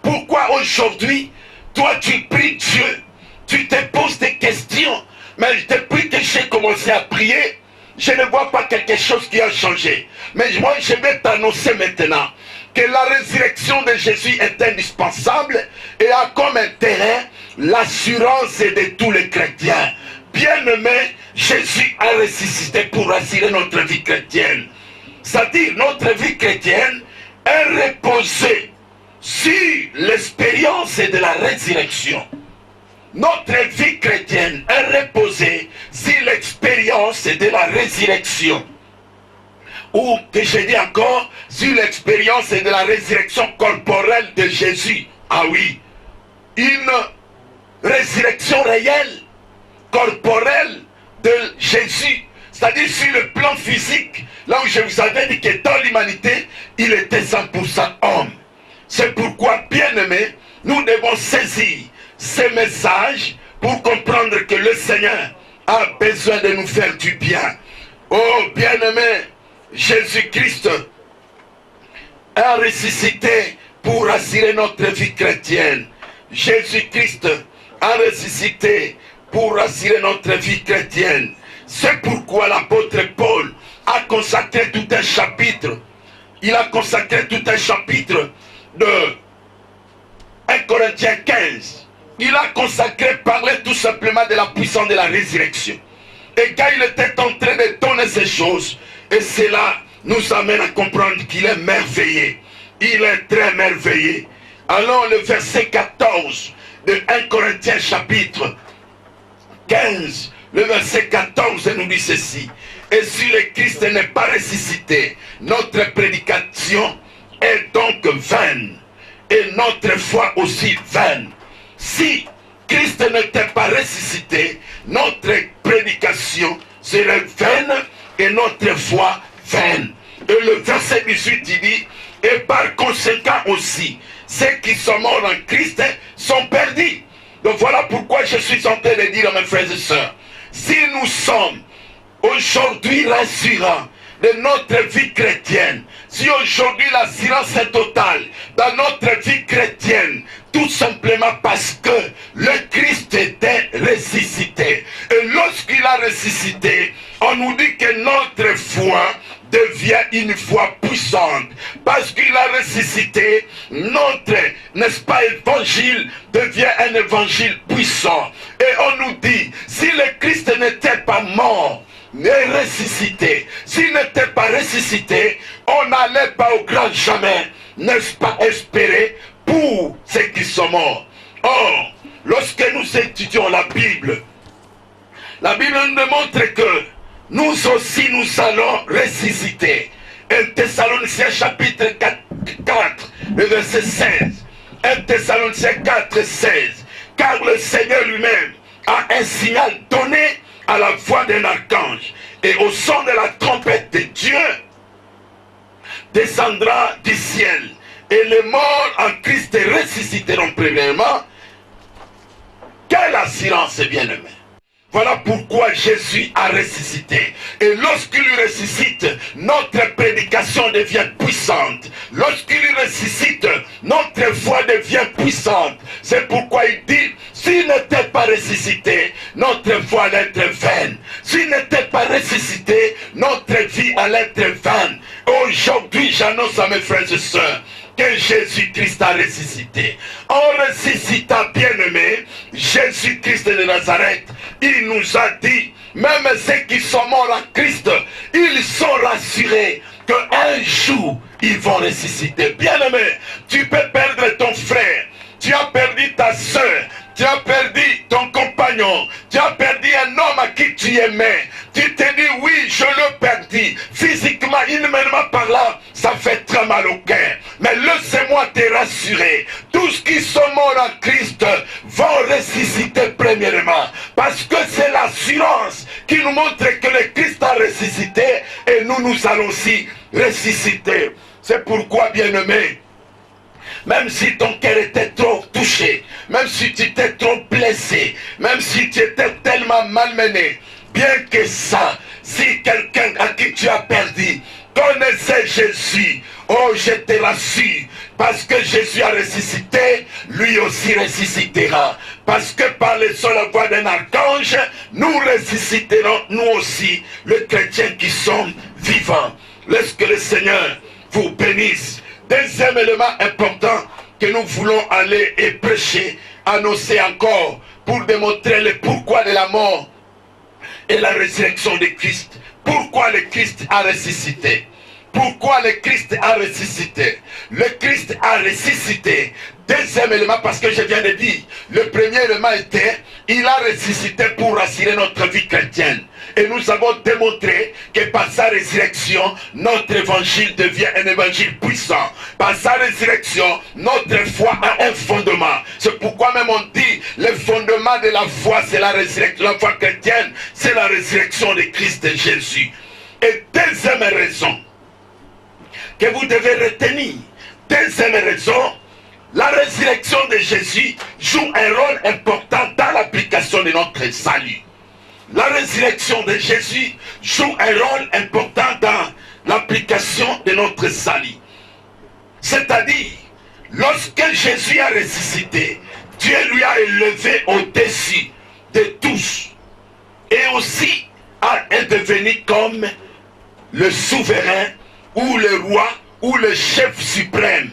Pourquoi aujourd'hui, toi tu pries Dieu, tu te poses des questions, mais depuis que j'ai commencé à prier, je ne vois pas quelque chose qui a changé. Mais moi je vais t'annoncer maintenant que la résurrection de Jésus est indispensable et a comme intérêt l'assurance de tous les chrétiens. Bien-aimé, Jésus a ressuscité pour assurer notre vie chrétienne. C'est-à-dire notre vie chrétienne est reposée sur l'expérience de la résurrection. Notre vie chrétienne est reposée sur l'expérience de la résurrection. Ou que je dis encore, sur l'expérience de la résurrection corporelle de Jésus. Ah oui, une résurrection réelle, corporelle de Jésus. C'est-à-dire sur le plan physique, là où je vous avais dit que dans l'humanité, il était 100% homme. C'est pourquoi, bien-aimés, nous devons saisir ces messages pour comprendre que le Seigneur a besoin de nous faire du bien. Oh, bien-aimés, Jésus-Christ a ressuscité pour assurer notre vie chrétienne. Jésus-Christ a ressuscité pour assurer notre vie chrétienne. C'est pourquoi l'apôtre Paul a consacré tout un chapitre. Il a consacré tout un chapitre de 1 Corinthiens 15. Il a consacré, parler tout simplement de la puissance de la résurrection. Et quand il était en train de donner ces choses, et cela nous amène à comprendre qu'il est merveilleux. Il est très merveilleux. Alors le verset 14 de 1 Corinthiens chapitre 15, le verset 14 nous dit ceci. Et si le Christ n'est pas ressuscité, notre prédication est donc vaine. Et notre foi aussi vaine. Si Christ n'était pas ressuscité, notre prédication serait vaine et notre foi vaine. Et le verset 18 il dit, et par conséquent aussi, ceux qui sont morts en Christ sont perdus. Donc voilà pourquoi je suis en train de dire à mes frères et sœurs, si nous sommes aujourd'hui rassurants de notre vie chrétienne, si aujourd'hui l'assurance est totale dans notre vie chrétienne, tout simplement parce que le Christ était ressuscité. Et lorsqu'il a ressuscité, on nous dit que notre foi devient une foi puissante. Parce qu'il a ressuscité, notre, n'est-ce pas, évangile devient un évangile puissant. Et on nous dit, si le Christ n'était pas mort, n'est ressuscité. S'il n'était pas ressuscité, on n'allait pas au grand jamais, n'est-ce pas, espérer pour ceux qui sont morts. Or, lorsque nous étudions la Bible nous démontre que nous aussi nous allons ressusciter. 1 Thessaloniciens chapitre 4, le verset 16. 1 Thessaloniciens 4, 16. Car le Seigneur lui-même a un signal donné à la voix d'un archange, et au son de la trompette de Dieu descendra du ciel, et les morts en Christ ressusciteront premièrement. Quelle assurance, bien-aimé! Voilà pourquoi Jésus a ressuscité. Et lorsqu'il ressuscite, notre prédication devient puissante. Lorsqu'il ressuscite, notre foi devient puissante. C'est pourquoi il dit, s'il n'était pas ressuscité, notre foi allait être vaine. S'il n'était pas ressuscité, notre vie allait être vaine. Aujourd'hui, j'annonce à mes frères et sœurs que Jésus-Christ a ressuscité. En ressuscitant, bien-aimé, Jésus-Christ de Nazareth, il nous a dit, même ceux qui sont morts en Christ, ils sont rassurés qu'un jour, ils vont ressusciter. Bien-aimé, tu peux perdre ton frère, tu as perdu ta soeur, tu as perdu ton compagnon, tu as perdu un homme à qui tu aimais. Tu te dis, oui, je l'ai perdu. Physiquement, humainement parlant, ça fait très mal au cœur. Mais laisse-moi te rassurer. Tous ceux qui sont morts en Christ vont ressusciter premièrement. Parce que c'est l'assurance qui nous montre que le Christ a ressuscité et nous allons aussi ressusciter. C'est pourquoi, bien-aimé, même si ton cœur était trop touché, même si tu étais trop blessé, même si tu étais tellement malmené, bien que ça, si quelqu'un à qui tu as perdu connaissait Jésus, oh, je te rassure, parce que Jésus a ressuscité, lui aussi ressuscitera. Parce que par le seul voix d'un archange, nous ressusciterons, nous aussi, les chrétiens qui sont vivants. Laisse que le Seigneur vous bénisse. Deuxième élément important que nous voulons aller et prêcher, annoncer encore, pour démontrer le pourquoi de la mort et la résurrection de Christ. Pourquoi le Christ a ressuscité? Pourquoi le Christ a ressuscité? Le Christ a ressuscité. Deuxième élément, parce que je viens de dire, le premier élément était, il a ressuscité pour assurer notre vie chrétienne. Et nous avons démontré que par sa résurrection, notre évangile devient un évangile puissant. Par sa résurrection, notre foi a un fondement. C'est pourquoi même on dit, le fondement de la foi, c'est la résurrection. La foi chrétienne, c'est la résurrection de Christ Jésus. Et deuxième raison que vous devez retenir, deuxième raison, la résurrection de Jésus joue un rôle important dans l'application de notre salut. La résurrection de Jésus joue un rôle important dans l'application de notre salut. C'est-à-dire, lorsque Jésus a ressuscité, Dieu lui a élevé au-dessus de tous. Et aussi est devenu comme le souverain ou le roi ou le chef suprême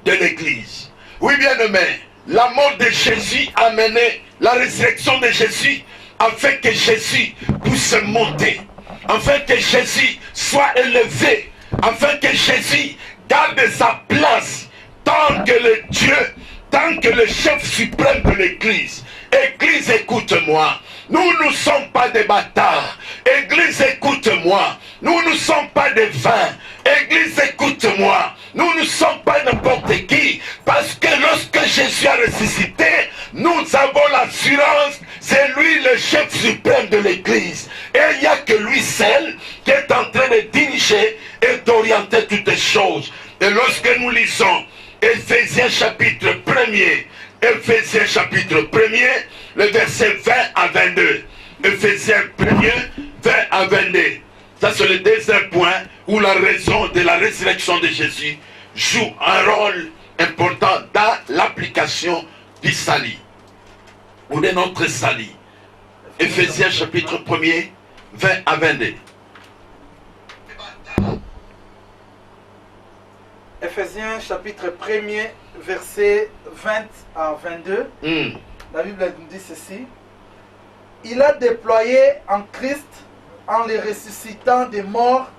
de l'église. Oui, bien-aimé, la mort de Jésus a mené la résurrection de Jésus afin que Jésus puisse monter, afin que Jésus soit élevé, afin que Jésus garde sa place tant que le Dieu, tant que le chef suprême de l'église. Église, écoute-moi, Nous ne sommes pas des bâtards. Église, écoute-moi. Nous ne sommes pas des vains. Église, écoute-moi. Nous ne sommes pas n'importe qui. Parce que lorsque Jésus a ressuscité, nous avons l'assurance, c'est lui le chef suprême de l'église. Et il n'y a que lui seul qui est en train de diriger et d'orienter toutes les choses. Et lorsque nous lisons Éphésiens chapitre 1er, Éphésiens chapitre 1er, le verset 20 à 22. Éphésiens 1er, 20 à 22. Ça c'est le deuxième point où la raison de la résurrection de Jésus joue un rôle important dans l'application du salut ou de notre salut. Éphésiens chapitre 1er, 20 à 22. Éphésiens chapitre 1er, verset 20 à 22. La Bible nous dit ceci. Il a déployé en Christ, en les ressuscitant des morts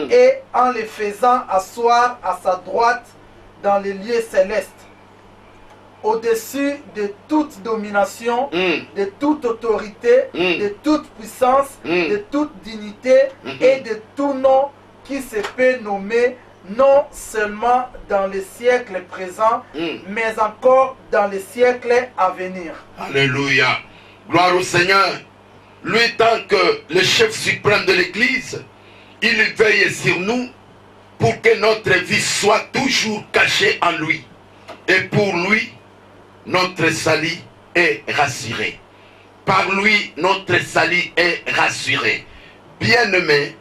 et en les faisant asseoir à sa droite dans les lieux célestes, au-dessus de toute domination, de toute autorité, de toute puissance, de toute dignité et de tout nom qui se peut nommer, non seulement dans les siècles présents, mais encore dans les siècles à venir. Alléluia. Gloire au Seigneur. Lui, tant que le chef suprême de l'Église, il veille sur nous pour que notre vie soit toujours cachée en lui. Et pour lui, notre salut est rassuré. Par lui, notre salut est rassuré. Bien-aimé,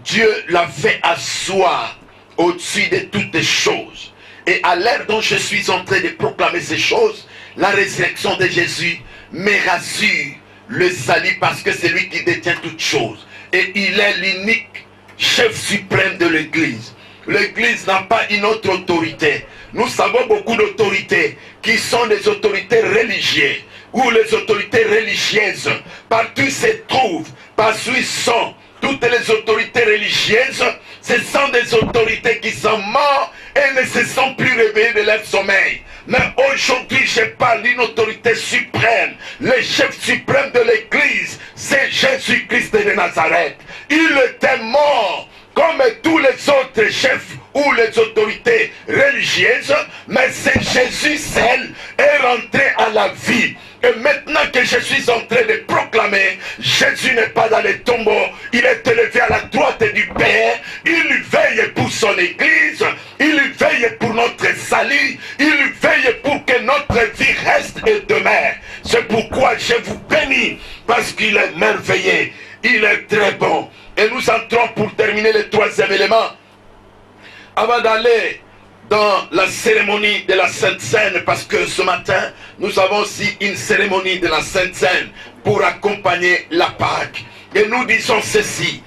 Dieu l'a fait asseoir au-dessus de toutes les choses. Et à l'heure dont je suis en train de proclamer ces choses, la résurrection de Jésus me rassure le salut parce que c'est lui qui détient toutes choses. Et il est l'unique chef suprême de l'Église. L'Église n'a pas une autre autorité. Nous savons beaucoup d'autorités qui sont des autorités religieuses ou les autorités religieuses. Partout se trouvent, partout ils sont. Toutes les autorités religieuses, ce sont des autorités qui sont mortes et ne se sont plus réveillées de leur sommeil. Mais aujourd'hui, je parle d'une autorité suprême. Le chef suprême de l'Église, c'est Jésus-Christ de Nazareth. Il était mort comme tous les autres chefs ou les autorités religieuses, mais c'est Jésus seul est rentré à la vie. Et maintenant que je suis en train de proclamer, Jésus n'est pas dans les tombeaux, il est élevé à la droite du Père, il veille pour son Église, il veille pour notre salut, il veille pour que notre vie reste et demeure. C'est pourquoi je vous bénis, parce qu'il est merveilleux, il est très bon. Et nous entrons pour terminer le troisième élément, avant d'aller dans la cérémonie de la Sainte Seine, parce que ce matin, nous avons aussi une cérémonie de la Sainte Seine pour accompagner la Pâque. Et nous disons ceci,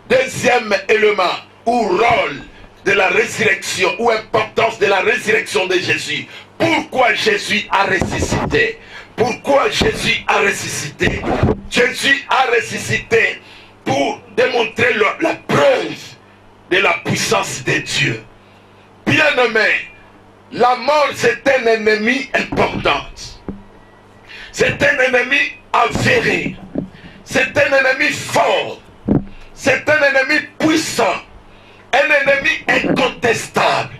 deuxième élément ou rôle de la résurrection ou importance de la résurrection de Jésus. Pourquoi Jésus a ressuscité? Pourquoi Jésus a ressuscité? Jésus a ressuscité pour démontrer la preuve de la puissance de Dieu. Bien-aimé, la mort c'est un ennemi important. C'est un ennemi avéré. C'est un ennemi fort. C'est un ennemi puissant. Un ennemi incontestable.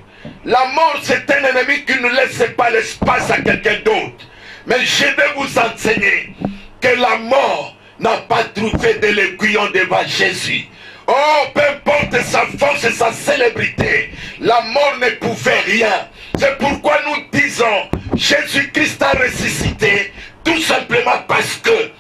La mort c'est un ennemi qui ne laisse pas l'espace à quelqu'un d'autre. Mais je vais vous enseigner que la mort n'a pas trouvé de l'aiguillon devant Jésus. Oh, peu importe sa force et sa célébrité, la mort ne pouvait rien. C'est pourquoi nous disons, Jésus-Christ a ressuscité, tout simplement parce que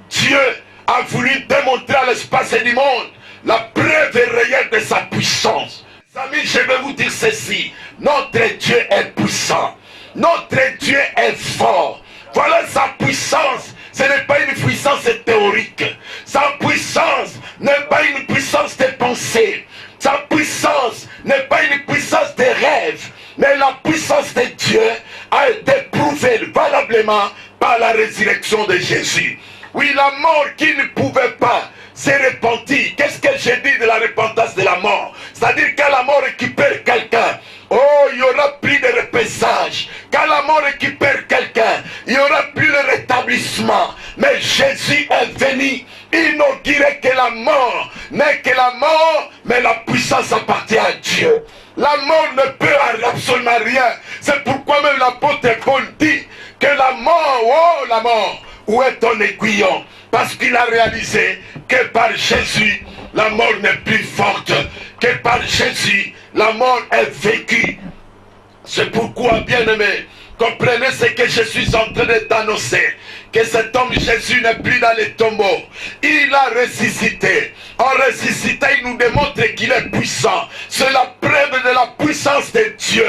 Dieu a voulu démontrer à l'espace du monde la preuve réelle de sa puissance. Amis, je vais vous dire ceci, notre Dieu est puissant, notre Dieu est fort. Voilà sa puissance. Ce n'est pas une puissance théorique. Sa puissance n'est pas une puissance de pensée. Sa puissance n'est pas une puissance de rêve. Mais la puissance de Dieu a été prouvée valablement par la résurrection de Jésus. Oui, la mort qui ne pouvait pas se repentir. Qu'est-ce que j'ai dit de la repentance de la mort? C'est-à-dire quand la mort récupère quelqu'un, oh, il y aura plus de repêchage. Quand la mort récupère quelqu'un, il n'y aura plus le rétablissement. Mais Jésus est venu inaugurer que la mort n'est que la mort, mais la puissance appartient à Dieu. La mort ne peut absolument rien. C'est pourquoi même l'apôtre Paul dit que la mort, oh la mort, où est ton aiguillon? Parce qu'il a réalisé que par Jésus, la mort n'est plus forte. Que par Jésus, la mort est vécue. C'est pourquoi, bien-aimés, comprenez ce que je suis en train d'annoncer. Que cet homme Jésus n'est plus dans les tombeaux. Il a ressuscité. En ressuscité, il nous démontre qu'il est puissant. C'est la preuve de la puissance de Dieu.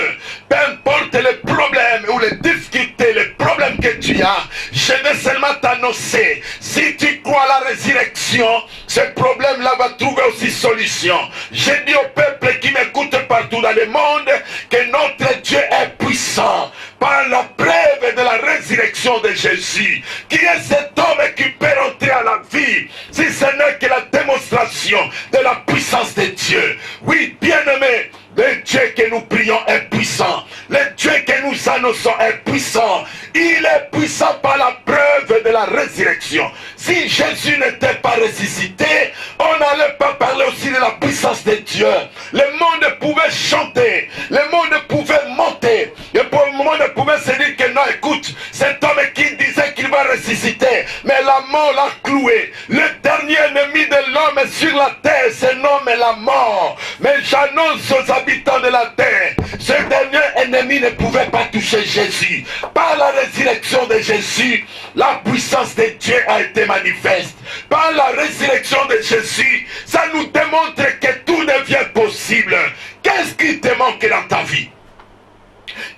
Peu importe les problèmes ou les difficultés, les problèmes que tu as, je vais seulement t'annoncer. Si tu crois à la résurrection, ce problème-là va trouver aussi solution. Je dis au peuple qui m'écoute partout dans le monde que notre Dieu est puissant. Par la preuve de la résurrection de Jésus. Qui est cet homme qui peut entrer à la vie si ce n'est que la démonstration de la puissance de Dieu? Oui, bien-aimé, le Dieu que nous prions est puissant. Le Dieu que nous annonçons est puissant. Il est puissant par la preuve de la résurrection. Si Jésus n'était pas ressuscité, on n'allait pas parler aussi de la puissance de Dieu. Le monde pouvait chanter, le monde pouvait monter, le monde pouvait se dire que non, écoute, cet homme qui disait qu'il va ressusciter, mais la mort l'a cloué. Le dernier ennemi de l'homme sur la terre se nomme la mort. Mais j'annonce aux habitants de la terre, ce dernier ennemi ne pouvait pas toucher Jésus. Par la résurrection de Jésus, la puissance de Dieu a été manifeste. Par la résurrection de Jésus, ça nous démontre que tout devient possible. Qu'est-ce qui te manque dans ta vie?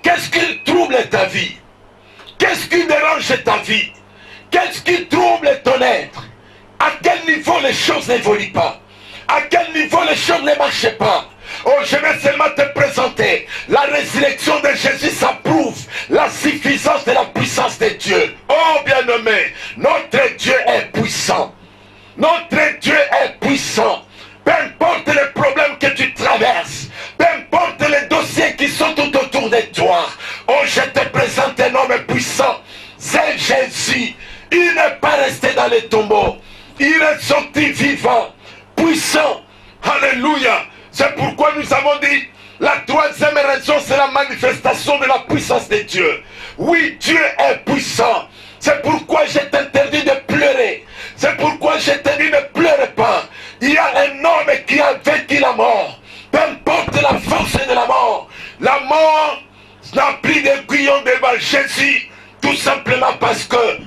Qu'est-ce qui trouble ta vie? Qu'est-ce qui dérange ta vie? Qu'est-ce qui trouble ton être? À quel niveau les choses n'évoluent pas? À quel niveau les choses ne marchent pas? Oh, je vais seulement te présenter. La résurrection de Jésus, ça prouve la suffisance de la puissance de Dieu. Oh, bien-aimé, notre Dieu est puissant. Notre Dieu est puissant. Peu importe les problèmes que tu traverses, peu importe les dossiers qui sont tout autour de toi, oh, je te présente un homme puissant. C'est Jésus. Il n'est pas resté dans les tombeaux. Il est sorti vivant, puissant. Alléluia. C'est pourquoi nous avons dit, la troisième raison, c'est la manifestation de la puissance de Dieu. Oui, Dieu est puissant. C'est pourquoi je t'interdis de pleurer. C'est pourquoi je te dis ne pleure pas. Il y a un homme qui a vaincu la mort. Peu importe la force de la mort. La mort n'a pris d'aiguillon devant Jésus. Tout simplement parce que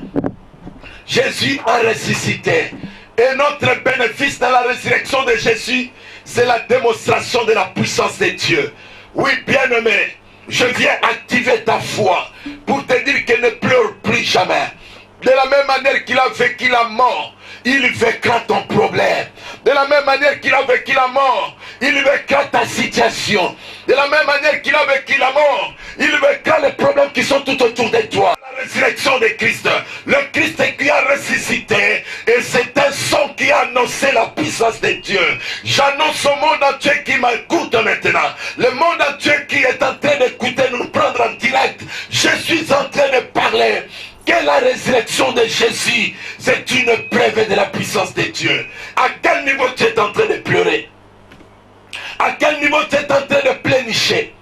Jésus a ressuscité. Et notre bénéfice dans la résurrection de Jésus, c'est la démonstration de la puissance de Dieu. Oui, bien-aimé, je viens activer ta foi pour te dire qu'elle ne pleure plus jamais. De la même manière qu'il a vécu la mort, il vaincra ton problème. De la même manière qu'il a vécu la mort, il vaincra ta situation. De la même manière qu'il a vécu la mort, il vaincra les problèmes qui sont tout autour de toi. La résurrection de Christ, le Christ qui a ressuscité, et c'est un son qui a annoncé la puissance de Dieu. J'annonce au monde entier qui m'écoute maintenant, le monde entier qui est en train d'écouter, nous prendre en direct. Je suis en train de parler que la résurrection de Jésus, c'est une preuve de la puissance de Dieu. À quel niveau tu es en train de pleurer? À quel niveau tu es en train de plénicher?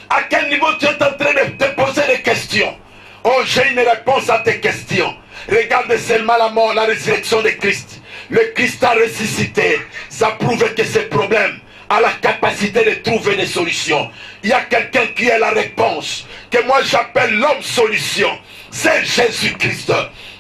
À quel niveau tu es en train de te poser des questions? Oh, j'ai une réponse à tes questions. Regarde seulement la mort, la résurrection de Christ. Le Christ a ressuscité. Ça prouve que ces problèmes a la capacité de trouver des solutions. Il y a quelqu'un qui est la réponse, que moi j'appelle l'homme solution. C'est Jésus-Christ.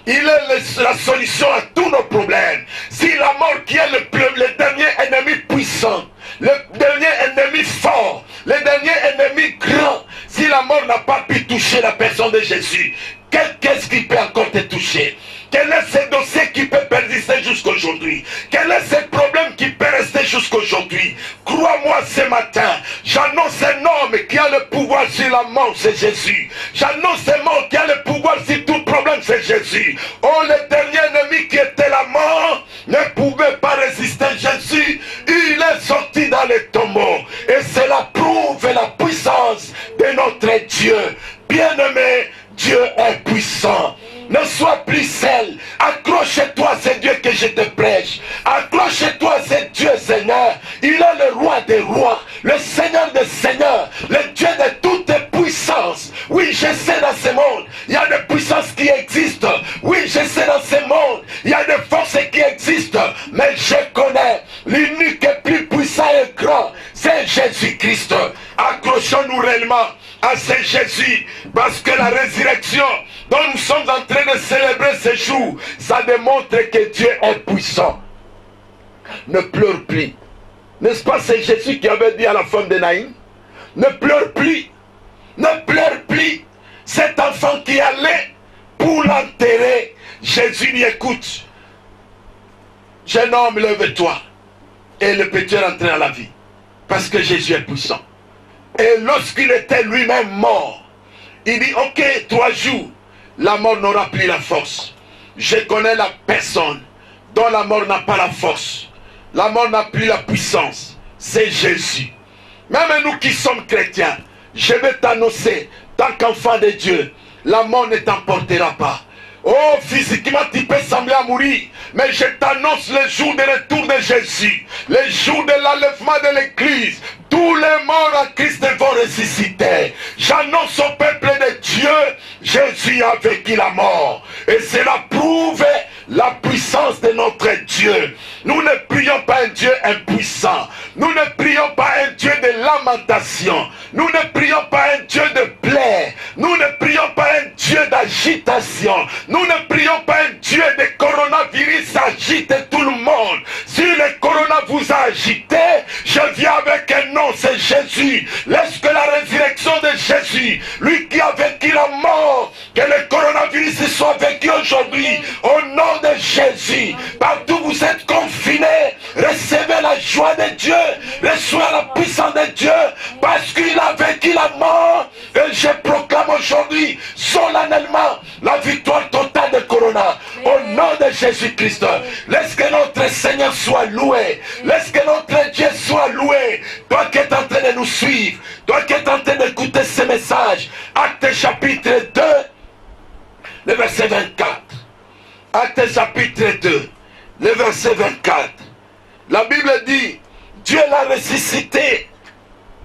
Il est la solution à tous nos problèmes. Si la mort qui est le dernier ennemi puissant, le dernier ennemi fort, le dernier ennemi grand, si la mort n'a pas pu toucher la personne de Jésus, qu'est-ce qui peut encore te toucher? Quel est ce dossier qui peut persister jusqu'aujourd'hui? Quel est ce problème qui peut rester jusqu'aujourd'hui? Crois-moi ce matin, j'annonce un homme qui a le pouvoir sur la mort, c'est Jésus. J'annonce un homme qui a le pouvoir sur tout problème, c'est Jésus. Oh, le dernier ennemi qui était la mort ne pouvait pas résister Jésus. Il est sorti dans les tombeaux. Et cela prouve la puissance de notre Dieu. Bien-aimé, Dieu est puissant. Ne sois plus seul. À je te prêche. Accroche-toi à ce Dieu Seigneur. Il est le roi des rois, le Seigneur des seigneurs, le Dieu de toute puissance. Oui, je sais dans ce monde, il y a des puissances qui existent. Oui, je sais dans ce monde, il y a des forces qui existent. Mais je connais l'unique et plus puissant et grand, c'est Jésus-Christ. Accrochons-nous réellement à ce Jésus, parce que la résurrection dont nous sommes en train de célébrer ce jour, ça démontre que Dieu est puissant. Ne pleure plus. N'est-ce pas, c'est Jésus qui avait dit à la femme de Naïm, ne pleure plus, ne pleure plus. Cet enfant qui allait pour l'enterrer, Jésus lui écoute. Jeune homme, lève-toi. Et le petit est entré à la vie. Parce que Jésus est puissant. Et lorsqu'il était lui-même mort, il dit, ok, 3 jours, la mort n'aura plus la force. Je connais la personne dont la mort n'a pas la force. La mort n'a plus la puissance. C'est Jésus. Même nous qui sommes chrétiens, je vais t'annoncer, tant qu'enfant de Dieu, la mort ne t'emportera pas. Oh, physiquement, tu peux sembler à mourir. Mais je t'annonce le jour de retour de Jésus. Le jour de l'enlèvement de l'église. Tous les morts en Christ vont ressusciter. J'annonce au peuple de Dieu, Jésus a vaincu la mort. Et cela prouve la puissance de notre Dieu. Nous ne prions pas un Dieu impuissant. Nous ne prions pas un Dieu de lamentation. Nous ne prions pas un Dieu de plaie. Nous ne prions pas un Dieu d'agitation. Nous ne prions pas un Dieu de coronavirus agite tout le monde. Si le corona vous a agité, je viens avec un nom, c'est Jésus. Laisse que la résurrection de Jésus, lui qui a vaincu la mort, que le coronavirus soit vaincu aujourd'hui. Au nom de Jésus, partout vous êtes confinés, recevez la joie de Dieu, recevez la puissance de Dieu, parce qu'il a vaincu la mort. Et je proclame aujourd'hui solennellement la victoire totale de Corona. Au nom de Jésus-Christ, laisse que notre Seigneur soit loué. Laisse que notre Dieu soit loué. Toi qui es en train de nous suivre, toi qui es en train d'écouter ce message, Actes chapitre 2, le verset 24. Actes chapitre 2, le verset 24. La Bible dit, Dieu l'a ressuscité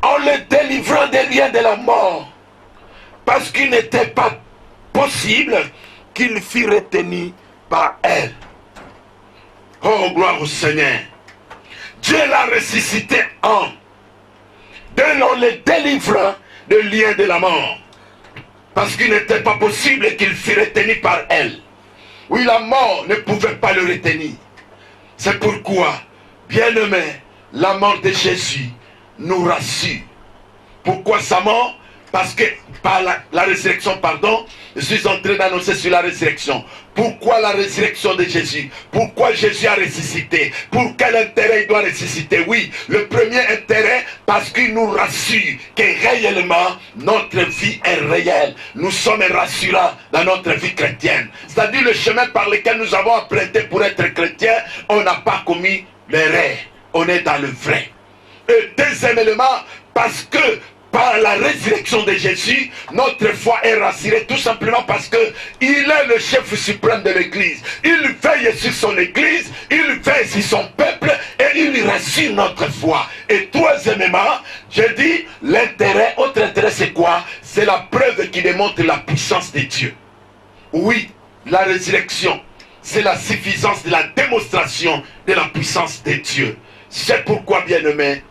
en le délivrant des liens de la mort, parce qu'il n'était pas possible qu'il fût retenu par elle. Oh, gloire au Seigneur. Dieu l'a ressuscité en le délivrant des liens de la mort, parce qu'il n'était pas possible qu'il fût retenu par elle. Oui, la mort ne pouvait pas le retenir. C'est pourquoi, bien-aimé, la mort de Jésus nous rassure. Pourquoi sa mort? Parce que par la résurrection, pardon, je suis en train d'annoncer sur la résurrection. Pourquoi la résurrection de Jésus? Pourquoi Jésus a ressuscité? Pour quel intérêt il doit ressusciter? Oui, le premier intérêt, parce qu'il nous rassure que réellement notre vie est réelle. Nous sommes rassurants dans notre vie chrétienne. C'est-à-dire le chemin par lequel nous avons emprunté pour être chrétiens, on n'a pas commis l'erreur. On est dans le vrai. Et deuxième élément, parce que par la résurrection de Jésus, notre foi est rassurée tout simplement parce que il est le chef suprême de l'église. Il veille sur son église, il veille sur son peuple et il rassure notre foi. Et troisièmement, je dis l'intérêt, autre intérêt c'est quoi? C'est la preuve qui démontre la puissance de Dieu. Oui, la résurrection, c'est la suffisance de la démonstration de la puissance de Dieu. C'est pourquoi, bien-aimés,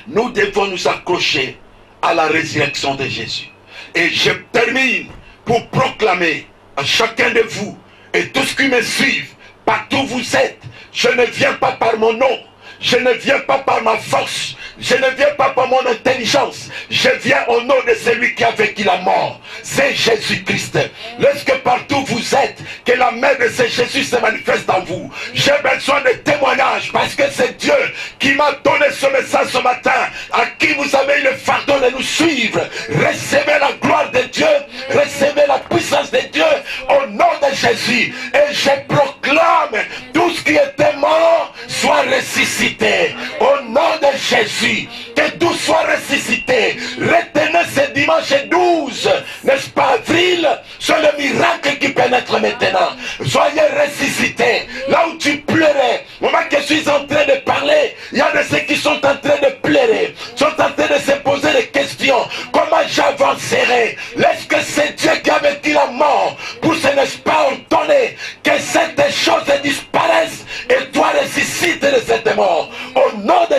nous devons nous accrocher à la résurrection de Jésus. Et je termine pour proclamer à chacun de vous et tous ceux qui me suivent, partout où vous êtes, je ne viens pas par mon nom, je ne viens pas par ma force, je ne viens pas par mon intelligence, je viens au nom de celui qui a vaincu la mort. C'est Jésus-Christ. Lorsque partout vous êtes, que la main de ce Jésus se manifeste en vous. J'ai besoin de témoignages parce que c'est Dieu qui m'a donné ce message ce matin, à qui vous avez le fardeau de nous suivre. Recevez la gloire de Dieu, recevez la puissance de Dieu au nom de Jésus. Et je proclame, tout ce qui était mort soit ressuscité au nom de Jésus. Que tout soit ressuscité. Retenez ce dimanche 12, n'est-ce pas, avril, c'est le miracle qui pénètre maintenant. Soyez ressuscités. Là où tu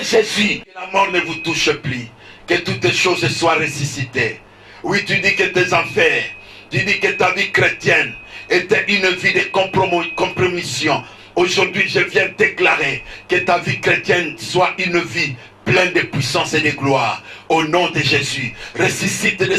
de Jésus, que la mort ne vous touche plus, que toutes les choses soient ressuscitées. Oui, tu dis que tes affaires, tu dis que ta vie chrétienne était une vie de compromission. Aujourd'hui, je viens déclarer que ta vie chrétienne soit une vie pleine de puissance et de gloire. Au nom de Jésus, ressuscite de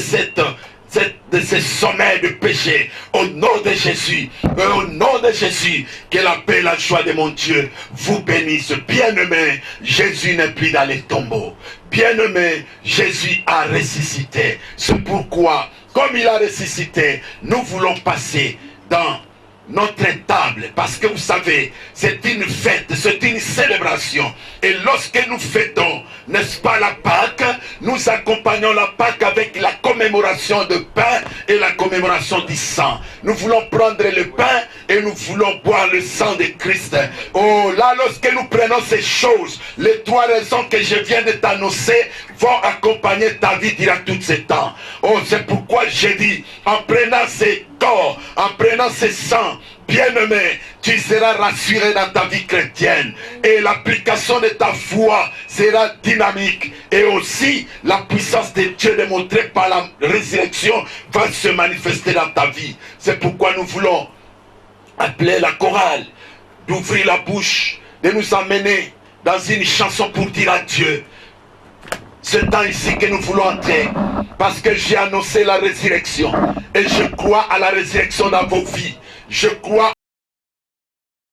ce sommeil de péché, au nom de Jésus, au nom de Jésus, que la paix et la joie de mon Dieu vous bénissent. Bien-aimé, Jésus n'est plus dans les tombeaux. Bien-aimé, Jésus a ressuscité. C'est pourquoi, comme il a ressuscité, nous voulons passer dans notre table, parce que vous savez, c'est une fête, c'est une célébration. Et lorsque nous fêtons, n'est-ce pas, la Pâque, nous accompagnons la Pâque avec la commémoration du pain et la commémoration du sang. Nous voulons prendre le pain et nous voulons boire le sang de Christ. Oh, là, lorsque nous prenons ces choses, les trois raisons que je viens de t'annoncer vont accompagner ta vie durant tout ce temps. Oh, c'est pourquoi j'ai dit, en prenant ces corps, en prenant ces sangs, bien-aimé, tu seras rassuré dans ta vie chrétienne et l'application de ta foi sera dynamique, et aussi la puissance de Dieu démontrée par la résurrection va se manifester dans ta vie. C'est pourquoi nous voulons appeler la chorale d'ouvrir la bouche, de nous emmener dans une chanson pour dire à Dieu ce temps ici que nous voulons entrer, parce que j'ai annoncé la résurrection et je crois à la résurrection dans vos vies. Je crois